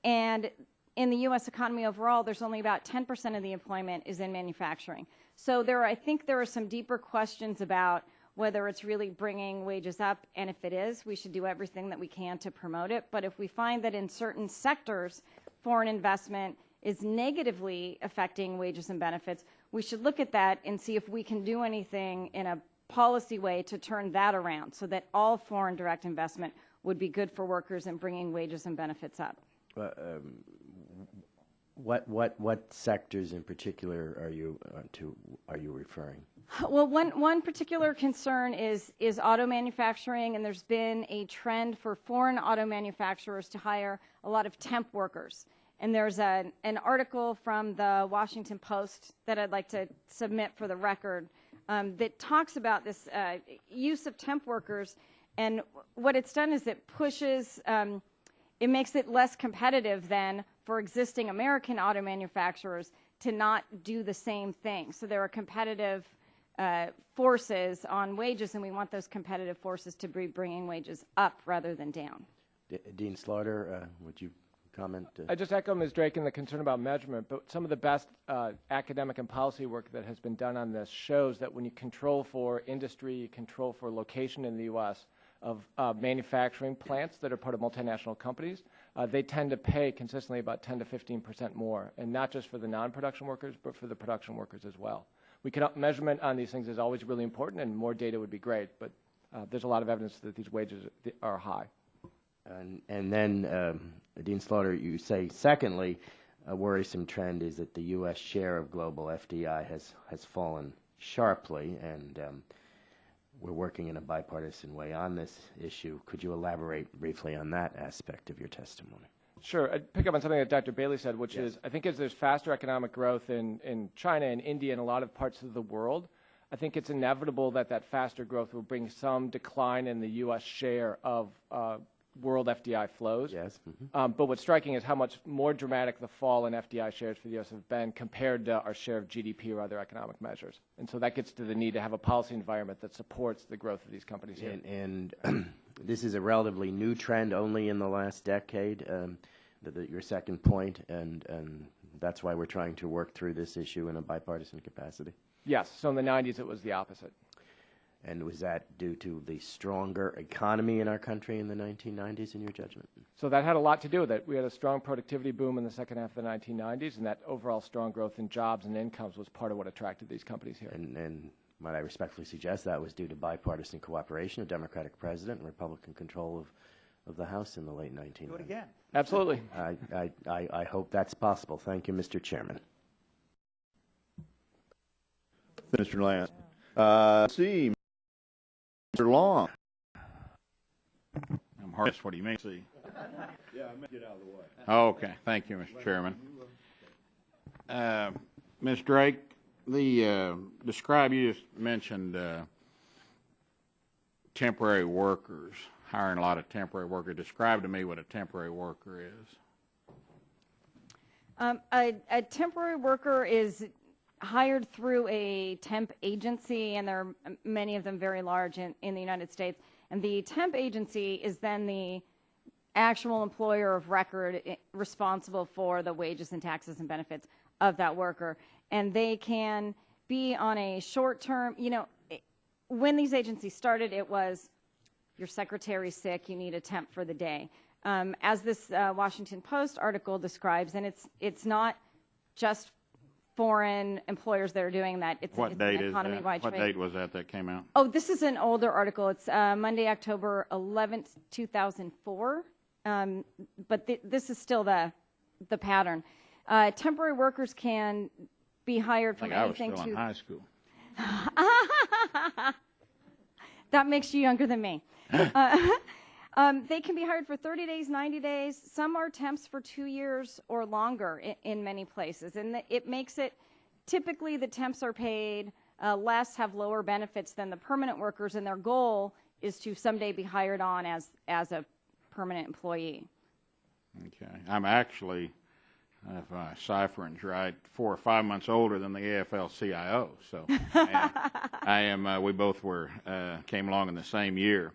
And in the U.S. economy overall, there's only about 10% of the employment is in manufacturing. So I think there are some deeper questions about whether it's really bringing wages up, and if it is, we should do everything that we can to promote it. But if we find that in certain sectors, foreign investment is negatively affecting wages and benefits, we should look at that and see if we can do anything in a policy way to turn that around so that all foreign direct investment would be good for workers and bringing wages and benefits up. What sectors in particular are you referring? Well, one particular concern is auto manufacturing, and there's been a trend for foreign auto manufacturers to hire a lot of temp workers. And there's an article from the Washington Post that I'd like to submit for the record that talks about this use of temp workers. And what it's done is it pushes, it makes it less competitive than for existing American auto manufacturers to not do the same thing. So there are competitive forces on wages, and we want those competitive forces to be bringing wages up rather than down. Dean Slaughter, would you comment? I just echo Ms. Drake in the concern about measurement, but some of the best academic and policy work that has been done on this shows that when you control for industry, you control for location in the U.S. of manufacturing plants that are part of multinational companies, they tend to pay consistently about 10 to 15% more, and not just for the non-production workers, but for the production workers as well. Measurement on these things is always really important, and more data would be great, but there's a lot of evidence that these wages are high. And then, Dean Slaughter, you say, secondly, a worrisome trend is that the U.S. share of global FDI has fallen sharply, and we're working in a bipartisan way on this issue. Could you elaborate briefly on that aspect of your testimony? Sure. I'd pick up on something that Dr. Bailey said, which is I think as there's faster economic growth in China and India and a lot of parts of the world, I think it's inevitable that that faster growth will bring some decline in the U.S. share of world FDI flows. Yes. But what's striking is how much more dramatic the fall in FDI shares for the U.S. have been compared to our share of GDP or other economic measures. And so that gets to the need to have a policy environment that supports the growth of these companies here. And this is a relatively new trend, only in the last decade, your second point, and that's why we're trying to work through this issue in a bipartisan capacity. Yes. So in the 90s, it was the opposite. And was that due to the stronger economy in our country in the 1990s, in your judgment? So that had a lot to do with it. We had a strong productivity boom in the second half of the 1990s, and that overall strong growth in jobs and incomes was part of what attracted these companies here. And might I respectfully suggest that was due to bipartisan cooperation, a Democratic president, and Republican control of the House in the late 1990s. Do it again. Absolutely. I hope that's possible. Thank you, Mr. Chairman. Mr. Lance. See, Mr. Long. I'm hard. What do you mean? See. Yeah, I may get out of the way. Okay. Thank you, Mr. Chairman. Ms. Drake, you just mentioned temporary workers, hiring a lot of temporary workers. Describe to me what a temporary worker is. A temporary worker is hired through a temp agency, and there are many of them very large in the United States. And the temp agency is then the actual employer of record responsible for the wages and taxes and benefits of that worker. And they can be on a short term, when these agencies started, it was your secretary's sick, you need a temp for the day. As this Washington Post article describes, and it's not just foreign employers that are doing that. It's What date an economy-wide is that? trade. What date was that came out? Oh, this is an older article. It's Monday, October 11th, 2004. But this is still the pattern. Temporary workers can be hired from anything to... I was still in high school. That makes you younger than me. They can be hired for 30 days, 90 days. Some are temps for 2 years or longer in many places. And it makes it, typically the temps are paid less, have lower benefits than the permanent workers, and their goal is to someday be hired on as a permanent employee. Okay. I'm actually, if my ciphering's right, 4 or 5 months older than the AFL-CIO. So I am, we both came along in the same year.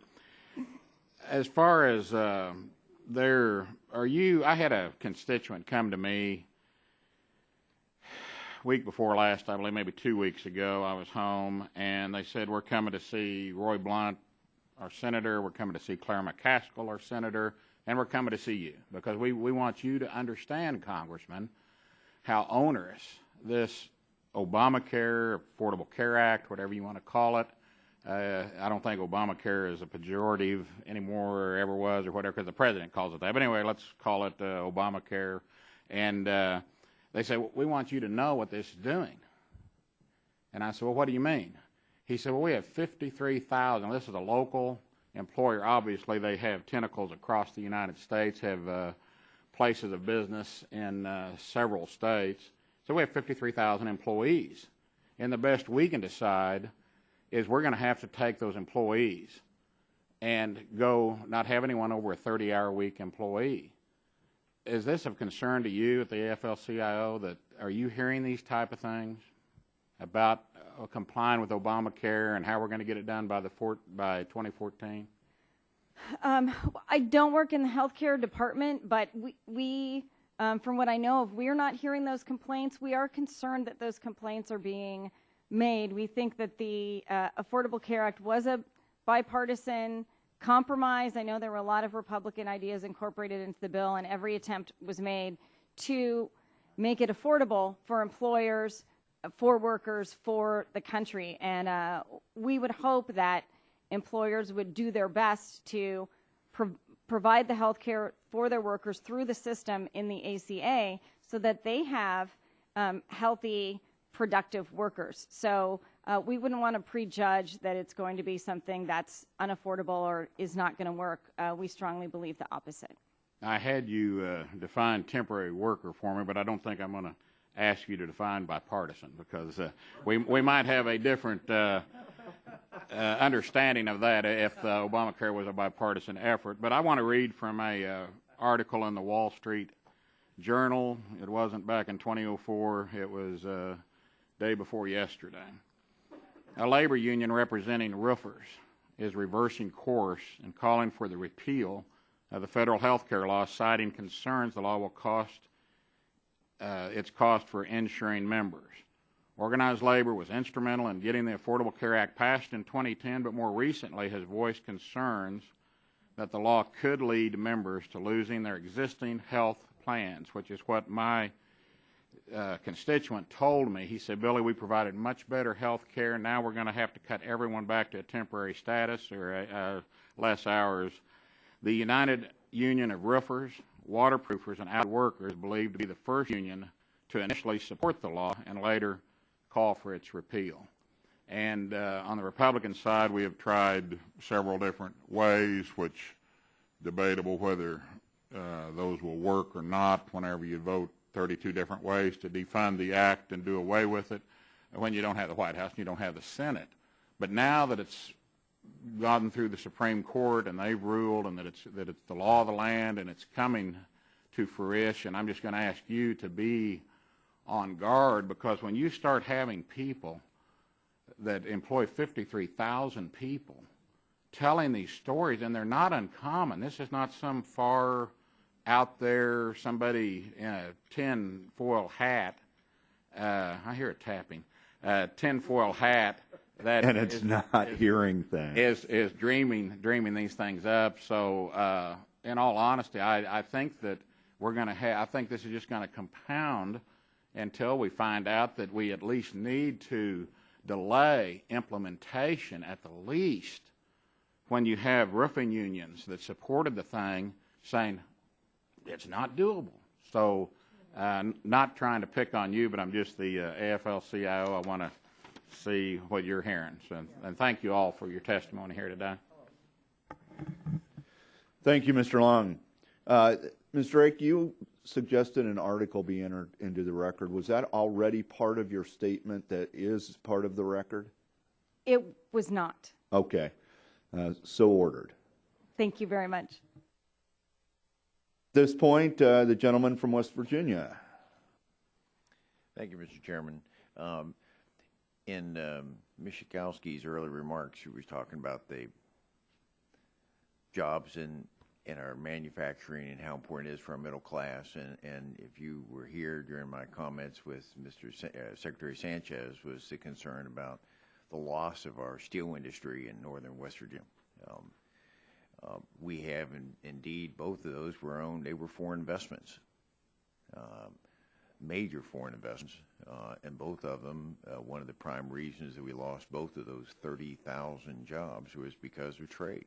As far as I had a constituent come to me week before last, I believe, maybe 2 weeks ago. I was home, and they said, we're coming to see Roy Blunt, our senator, we're coming to see Claire McCaskill, our senator, and we're coming to see you because we want you to understand, Congressman, how onerous this Obamacare, Affordable Care Act, whatever you want to call it, I don't think Obamacare is a pejorative anymore or ever was or whatever because the president calls it that. But anyway, let's call it Obamacare. And they say, well, we want you to know what this is doing. And I said, well, what do you mean? He said, well, we have 53,000. This is a local employer. Obviously, they have tentacles across the United States, have places of business in several states. So we have 53,000 employees. And the best we can decide is we're going to have to take those employees and go not have anyone over a 30-hour-a-week employee. Is this of concern to you at the AFL-CIO? That are you hearing these type of things about complying with Obamacare and how we're going to get it done by 2014? I don't work in the healthcare department, but we from what I know of, we're not hearing those complaints. We are concerned that those complaints are being made. We think that the Affordable Care Act was a bipartisan compromise. I know there were a lot of Republican ideas incorporated into the bill, and every attempt was made to make it affordable for employers, for workers, for the country. And we would hope that employers would do their best to provide the health care for their workers through the system in the ACA so that they have healthy, productive workers. So we wouldn't want to prejudge that it's going to be something that's unaffordable or is not going to work. We strongly believe the opposite. I had you define temporary worker for me, but I don't think I'm going to ask you to define bipartisan, because we might have a different understanding of that if Obamacare was a bipartisan effort. But I want to read from a article in the Wall Street Journal. It wasn't back in 2004. It was day before yesterday. A labor union representing roofers is reversing course and calling for the repeal of the federal health care law, citing concerns the law will cost its cost for insuring members. Organized labor was instrumental in getting the Affordable Care Act passed in 2010, but more recently has voiced concerns that the law could lead members to losing their existing health plans, which is what my constituent told me. He said, Billy, we provided much better health care. Now we're going to have to cut everyone back to a temporary status or less hours. The United Union of Roofers, Waterproofers, and Outdoor Workers believed to be the first union to initially support the law and later call for its repeal. And on the Republican side, we have tried several different ways, which debatable whether those will work or not whenever you vote 32 different ways to defund the act and do away with it when you don't have the White House and you don't have the Senate. But now that it's gotten through the Supreme Court and they've ruled and that it's the law of the land and it's coming to fruition, I'm just going to ask you to be on guard, because when you start having people that employ 53,000 people telling these stories, and they're not uncommon. This is not some far out there somebody in a tin-foil hat. I hear it tapping. Tin-foil hat that and it's not hearing things. Is dreaming these things up. So, in all honesty, I think that we're going to have. I think this is just going to compound until we find out that we at least need to delay implementation at the least, when you have roofing unions that supported the thing saying it's not doable. So not trying to pick on you, but I'm just the AFL-CIO. I want to see what you're hearing. So, and thank you all for your testimony here today. Thank you, Mr. Long. Ms. Drake, you suggested an article be entered into the record. Was that already part of your statement that is part of the record? It was not. Okay. So ordered. Thank you very much. At this point, the gentleman from West Virginia. Thank you, Mr. Chairman. In Ms. Schakowsky's early remarks, she was talking about the jobs in our manufacturing and how important it is for our middle class. And if you were here during my comments with Mr. Secretary Sanchez, was the concern about the loss of our steel industry in northern West Virginia. We have indeed, both of those were owned, they were foreign investments, major foreign investments, and both of them, one of the prime reasons that we lost both of those 30,000 jobs was because of trade.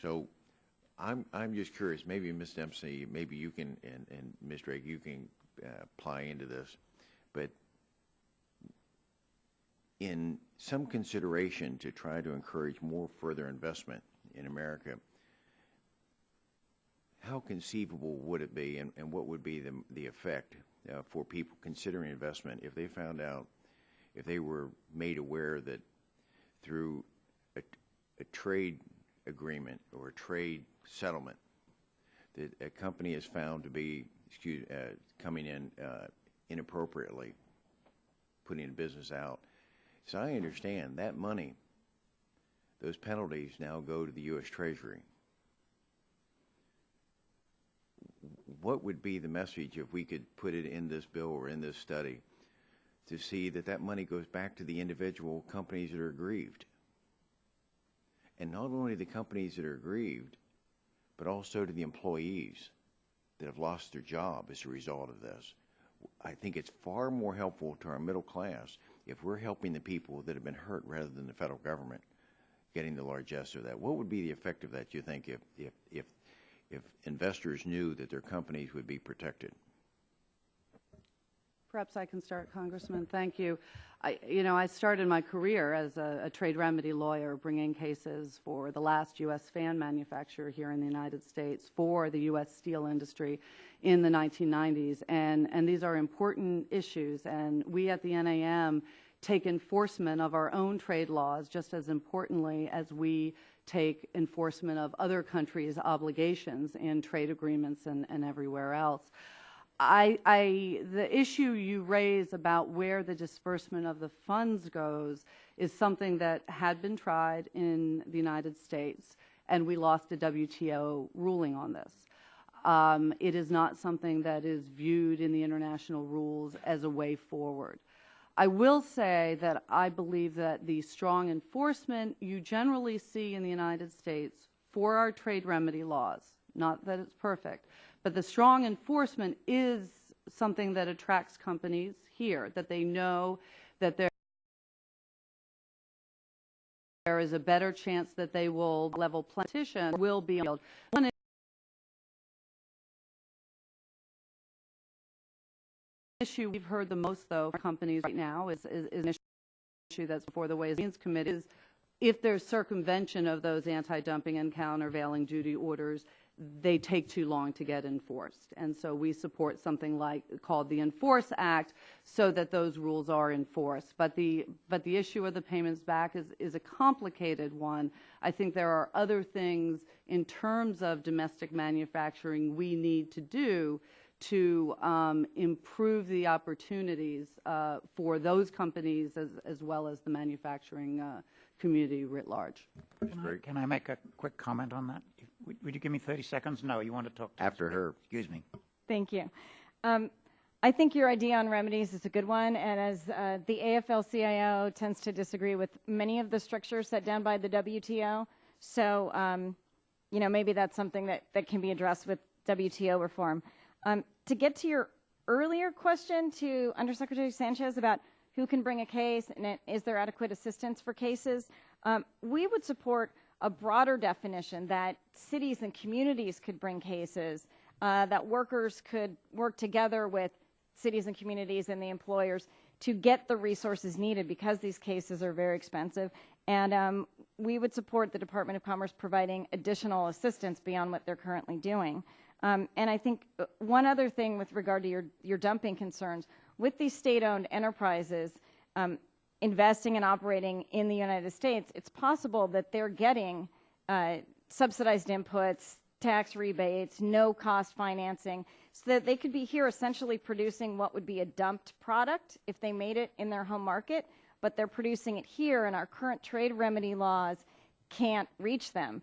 So I'm just curious, maybe Ms. Dempsey, maybe you can, and Ms. Drake, you can apply into this, but in some consideration to try to encourage more further investment in America, how conceivable would it be, and what would be the effect for people considering investment if they found out, if they were made aware that through a trade agreement or a trade settlement that a company is found to be coming in inappropriately, putting a business out. So I understand that money, those penalties now go to the U.S. Treasury. What would be the message if we could put it in this bill or in this study to see that that money goes back to the individual companies that are aggrieved? And not only the companies that are aggrieved, but also to the employees that have lost their job as a result of this. I think it's far more helpful to our middle class if we're helping the people that have been hurt rather than the federal government getting the largesse of that. What would be the effect of that, do you think, if investors knew that their companies would be protected? Perhaps I can start, Congressman. Thank you. I started my career as a trade remedy lawyer, bringing cases for the last U.S. fan manufacturer here in the United States, for the U.S. steel industry in the 1990s. And these are important issues. And we at the NAM take enforcement of our own trade laws just as importantly as we take enforcement of other countries' obligations in trade agreements and everywhere else. The issue you raise about where the disbursement of the funds goes is something that had been tried in the United States, and we lost a WTO ruling on this. It is not something that is viewed in the international rules as a way forward. I will say that I believe that the strong enforcement you generally see in the United States for our trade remedy laws, not that it's perfect, but the strong enforcement is something that attracts companies here, that they know that there is a better chance that they will level petition will be on. One issue we've heard the most, though, from companies right now is an issue that's before the Ways and Means Committee, is if there's circumvention of those anti-dumping and countervailing duty orders, they take too long to get enforced. And so we support something called the Enforce Act so that those rules are enforced. But the issue of the payments back is a complicated one. I think there are other things in terms of domestic manufacturing we need to do to improve the opportunities for those companies as well as the manufacturing community writ large. Can I make a quick comment on that? Would you give me 30 seconds? No, you want to talk to after her. Excuse me. Thank you. I think your idea on remedies is a good one, and as the AFL-CIO tends to disagree with many of the structures set down by the WTO, so maybe that's something that can be addressed with WTO reform. To get to your earlier question to Undersecretary Sanchez about who can bring a case and is there adequate assistance for cases, we would support a broader definition that cities and communities could bring cases, that workers could work together with cities and communities and the employers to get the resources needed because these cases are very expensive. And we would support the Department of Commerce providing additional assistance beyond what they're currently doing. And I think one other thing with regard to your dumping concerns, with these state-owned enterprises investing and operating in the United States, it's possible that they're getting subsidized inputs, tax rebates, no-cost financing, so that they could be here essentially producing what would be a dumped product if they made it in their home market, but they're producing it here, and our current trade remedy laws can't reach them.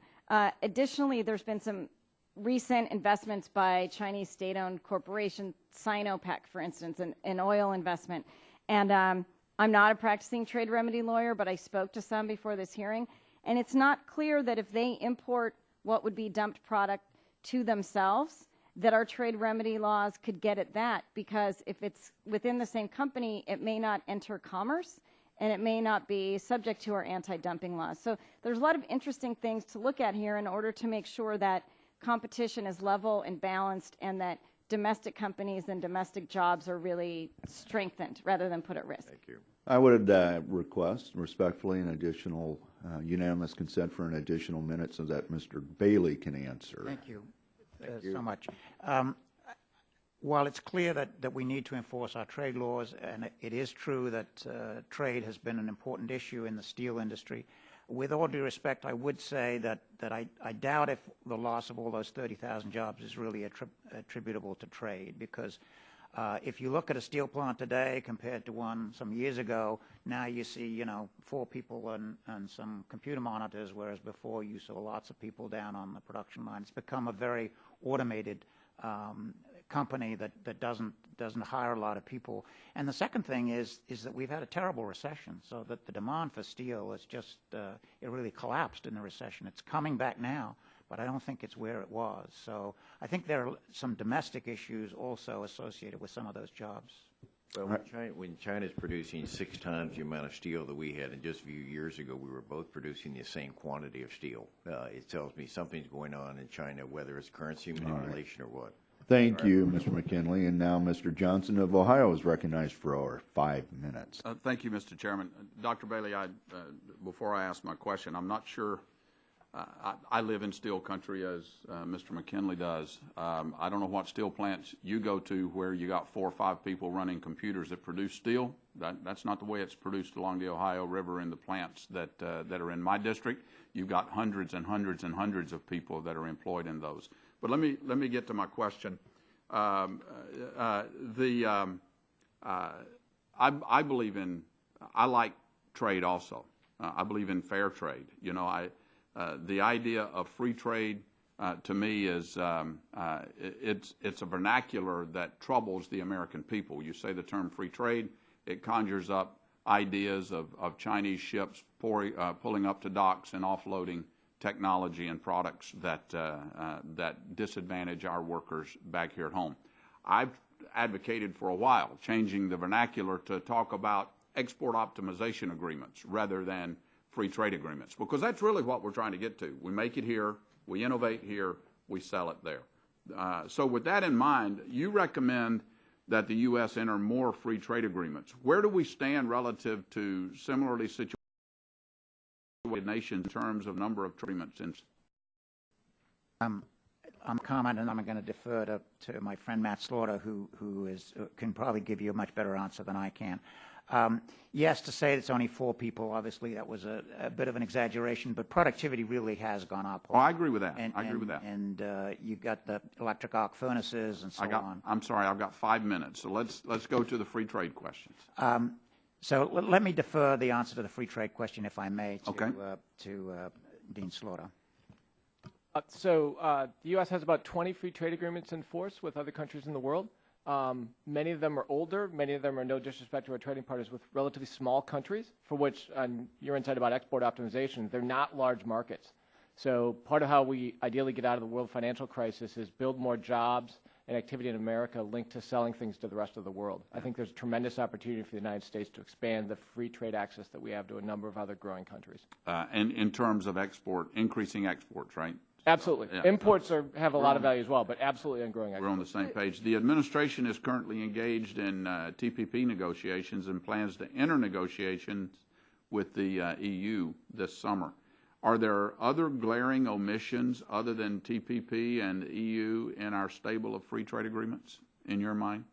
Additionally, there's been some recent investments by Chinese state-owned corporation, Sinopec, for instance, an oil investment. And I'm not a practicing trade remedy lawyer, but I spoke to some before this hearing, and it's not clear that if they import what would be dumped product to themselves, that our trade remedy laws could get at that, because if it's within the same company, it may not enter commerce, and it may not be subject to our anti-dumping laws. So there's a lot of interesting things to look at here in order to make sure that competition is level and balanced and that domestic companies and domestic jobs are really strengthened rather than put at risk. Thank you. I would request respectfully an additional unanimous consent for an additional minute so that Mr. Bailey can answer. Thank you, so much. While it's clear that we need to enforce our trade laws, and it is true that trade has been an important issue in the steel industry, with all due respect, I would say that I doubt if the loss of all those 30,000 jobs is really attributable to trade, because if you look at a steel plant today compared to one some years ago, now you see, 4 people and some computer monitors, whereas before you saw lots of people down on the production line. It's become a very automated company that doesn't hire a lot of people. And the second thing is that we've had a terrible recession, so that the demand for steel is just it really collapsed in the recession. It's coming back now, but I don't think it's where it was. So I think there are some domestic issues also associated with some of those jobs. Well, when China's producing 6 times the amount of steel that we had, and just a few years ago we were both producing the same quantity of steel, it tells me something's going on in China, whether it's currency manipulation or what. Thank you, Mr. McKinley. And now Mr. Johnson of Ohio is recognized for our 5 minutes. Thank you, Mr. Chairman. Dr. Bailey, before I ask my question, I'm not sure. I live in steel country, as Mr. McKinley does. I don't know what steel plants you go to where you got 4 or 5 people running computers that produce steel. That's not the way it's produced along the Ohio River in the plants that are in my district. You've got hundreds and hundreds and hundreds of people that are employed in those. But let me get to my question. I believe in, I like trade also. I believe in fair trade. The idea of free trade to me is it's a vernacular that troubles the American people. You say the term free trade, it conjures up ideas of Chinese ships pulling up to docks and offloading technology and products that disadvantage our workers back here at home. I've advocated for a while changing the vernacular to talk about export optimization agreements rather than free trade agreements, because that's really what we're trying to get to. We make it here, we innovate here, we sell it there. So with that in mind, you recommend that the U.S. enter more free trade agreements. Where do we stand relative to similarly situated nations in terms of number of agreements? I'm commenting, I'm going to defer to my friend Matt Slaughter, who can probably give you a much better answer than I can. Yes, to say it's only 4 people, obviously that was a bit of an exaggeration, but productivity really has gone up. Oh, I agree with that. And, I agree with that. And you've got the electric arc furnaces and so on. I'm sorry, I've got 5 minutes, so let's go to the free trade questions. So let me defer the answer to the free trade question, if I may, to Dean Slaughter. The U.S. has about 20 free trade agreements in force with other countries in the world. Many of them are older. Many of them are, no disrespect to our trading partners, with relatively small countries, for which, on your insight about export optimization, they're not large markets. So part of how we ideally get out of the world financial crisis is build more jobs and activity in America linked to selling things to the rest of the world. I think there's a tremendous opportunity for the United States to expand the free trade access that we have to a number of other growing countries. And in terms of increasing exports, right? Absolutely. Yeah. Imports have a lot of value as well, but absolutely on growing exports. We're on the same page. The administration is currently engaged in TPP negotiations and plans to enter negotiations with the EU this summer. Are there other glaring omissions other than TPP and EU in our stable of free trade agreements, in your mind?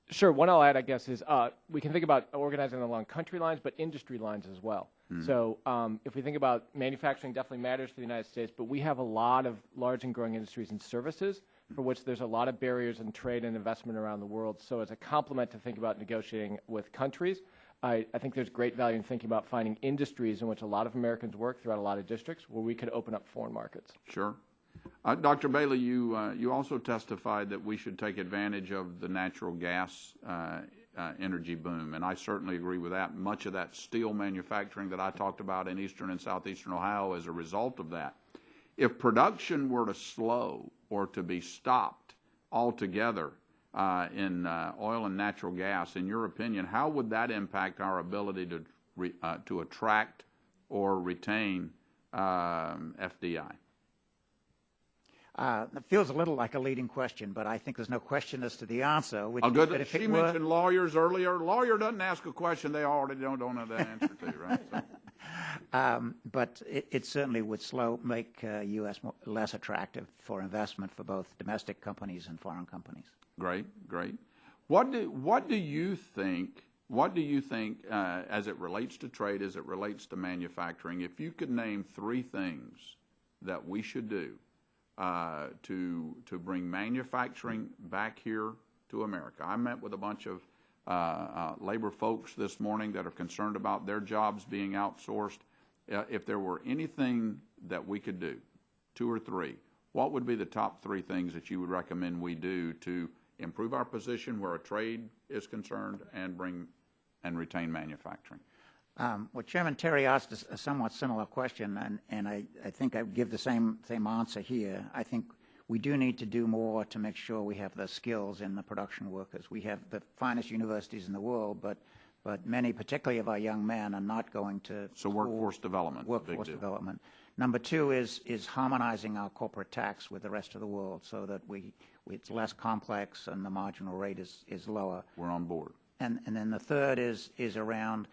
Sure. One I'll add, I guess, is we can think about organizing along country lines, but industry lines as well. So if we think about manufacturing, definitely matters for the United States, but we have a lot of large and growing industries and services for which there's a lot of barriers in trade and investment around the world. So as a complement to think about negotiating with countries, I think there's great value in thinking about finding industries in which a lot of Americans work throughout a lot of districts where we could open up foreign markets. Sure. Dr. Bailey, you also testified that we should take advantage of the natural gas energy boom, and I certainly agree with that. Much of that steel manufacturing that I talked about in eastern and southeastern Ohio is a result of that. If production were to slow or to be stopped altogether in oil and natural gas, in your opinion, how would that impact our ability to attract or retain FDI? It feels a little like a leading question, but I think there's no question as to the answer. Which Oh, good. that if She it were, mentioned lawyers earlier. Lawyer doesn't ask a question they already don't know the answer to, right? So. But it certainly would make U.S. less attractive for investment for both domestic companies and foreign companies. Great, great. What do you think? What do you think as it relates to trade, as it relates to manufacturing? If you could name 3 things that we should do to bring manufacturing back here to America. I met with a bunch of labor folks this morning that are concerned about their jobs being outsourced. If there were anything that we could do, 2 or 3, what would be the top 3 things that you would recommend we do to improve our position where a trade is concerned and bring and retain manufacturing? Well, Chairman Terry asked a somewhat similar question, and I think I would give the same answer here. I think we do need to do more to make sure we have the skills in the production workers. We have the finest universities in the world, but many, particularly of our young men, are not going to So workforce development. Workforce development. Number 2 is harmonizing our corporate tax with the rest of the world so that it's less complex and the marginal rate is lower. We're on board. And then the third is around,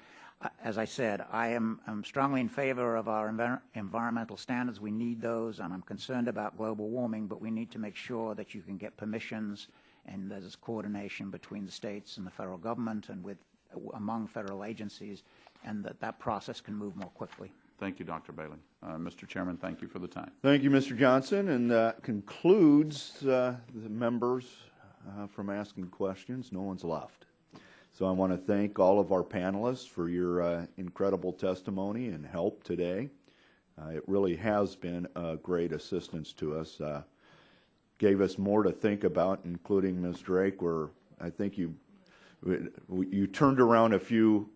as I said, I'm strongly in favor of our environmental standards. We need those, and I'm concerned about global warming, but we need to make sure that you can get permissions and there's coordination between the states and the federal government and among federal agencies, and that process can move more quickly. Thank you, Dr. Bailey. Mr. Chairman, thank you for the time. Thank you, Mr. Johnson, and that concludes the members from asking questions. No one's left. So I want to thank all of our panelists for your incredible testimony and help today. It really has been a great assistance to us. Gave us more to think about, including Ms. Drake, where I think you turned around a few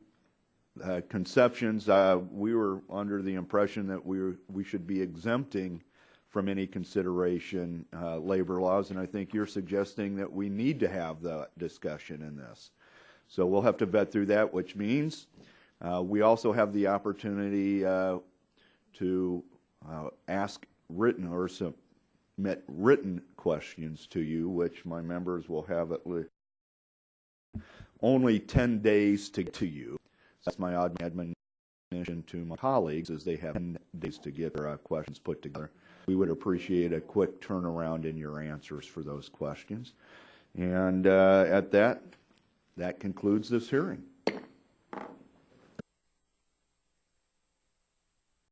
conceptions. We were under the impression that we should be exempting from any consideration labor laws, and I think you're suggesting that we need to have the discussion in this. So we'll have to vet through that, which means we also have the opportunity to ask written or submit written questions to you, which my members will have at least only 10 days to get to you. That's my admonition to my colleagues, is they have 10 days to get their questions put together. We would appreciate a quick turnaround in your answers for those questions. And at that concludes this hearing.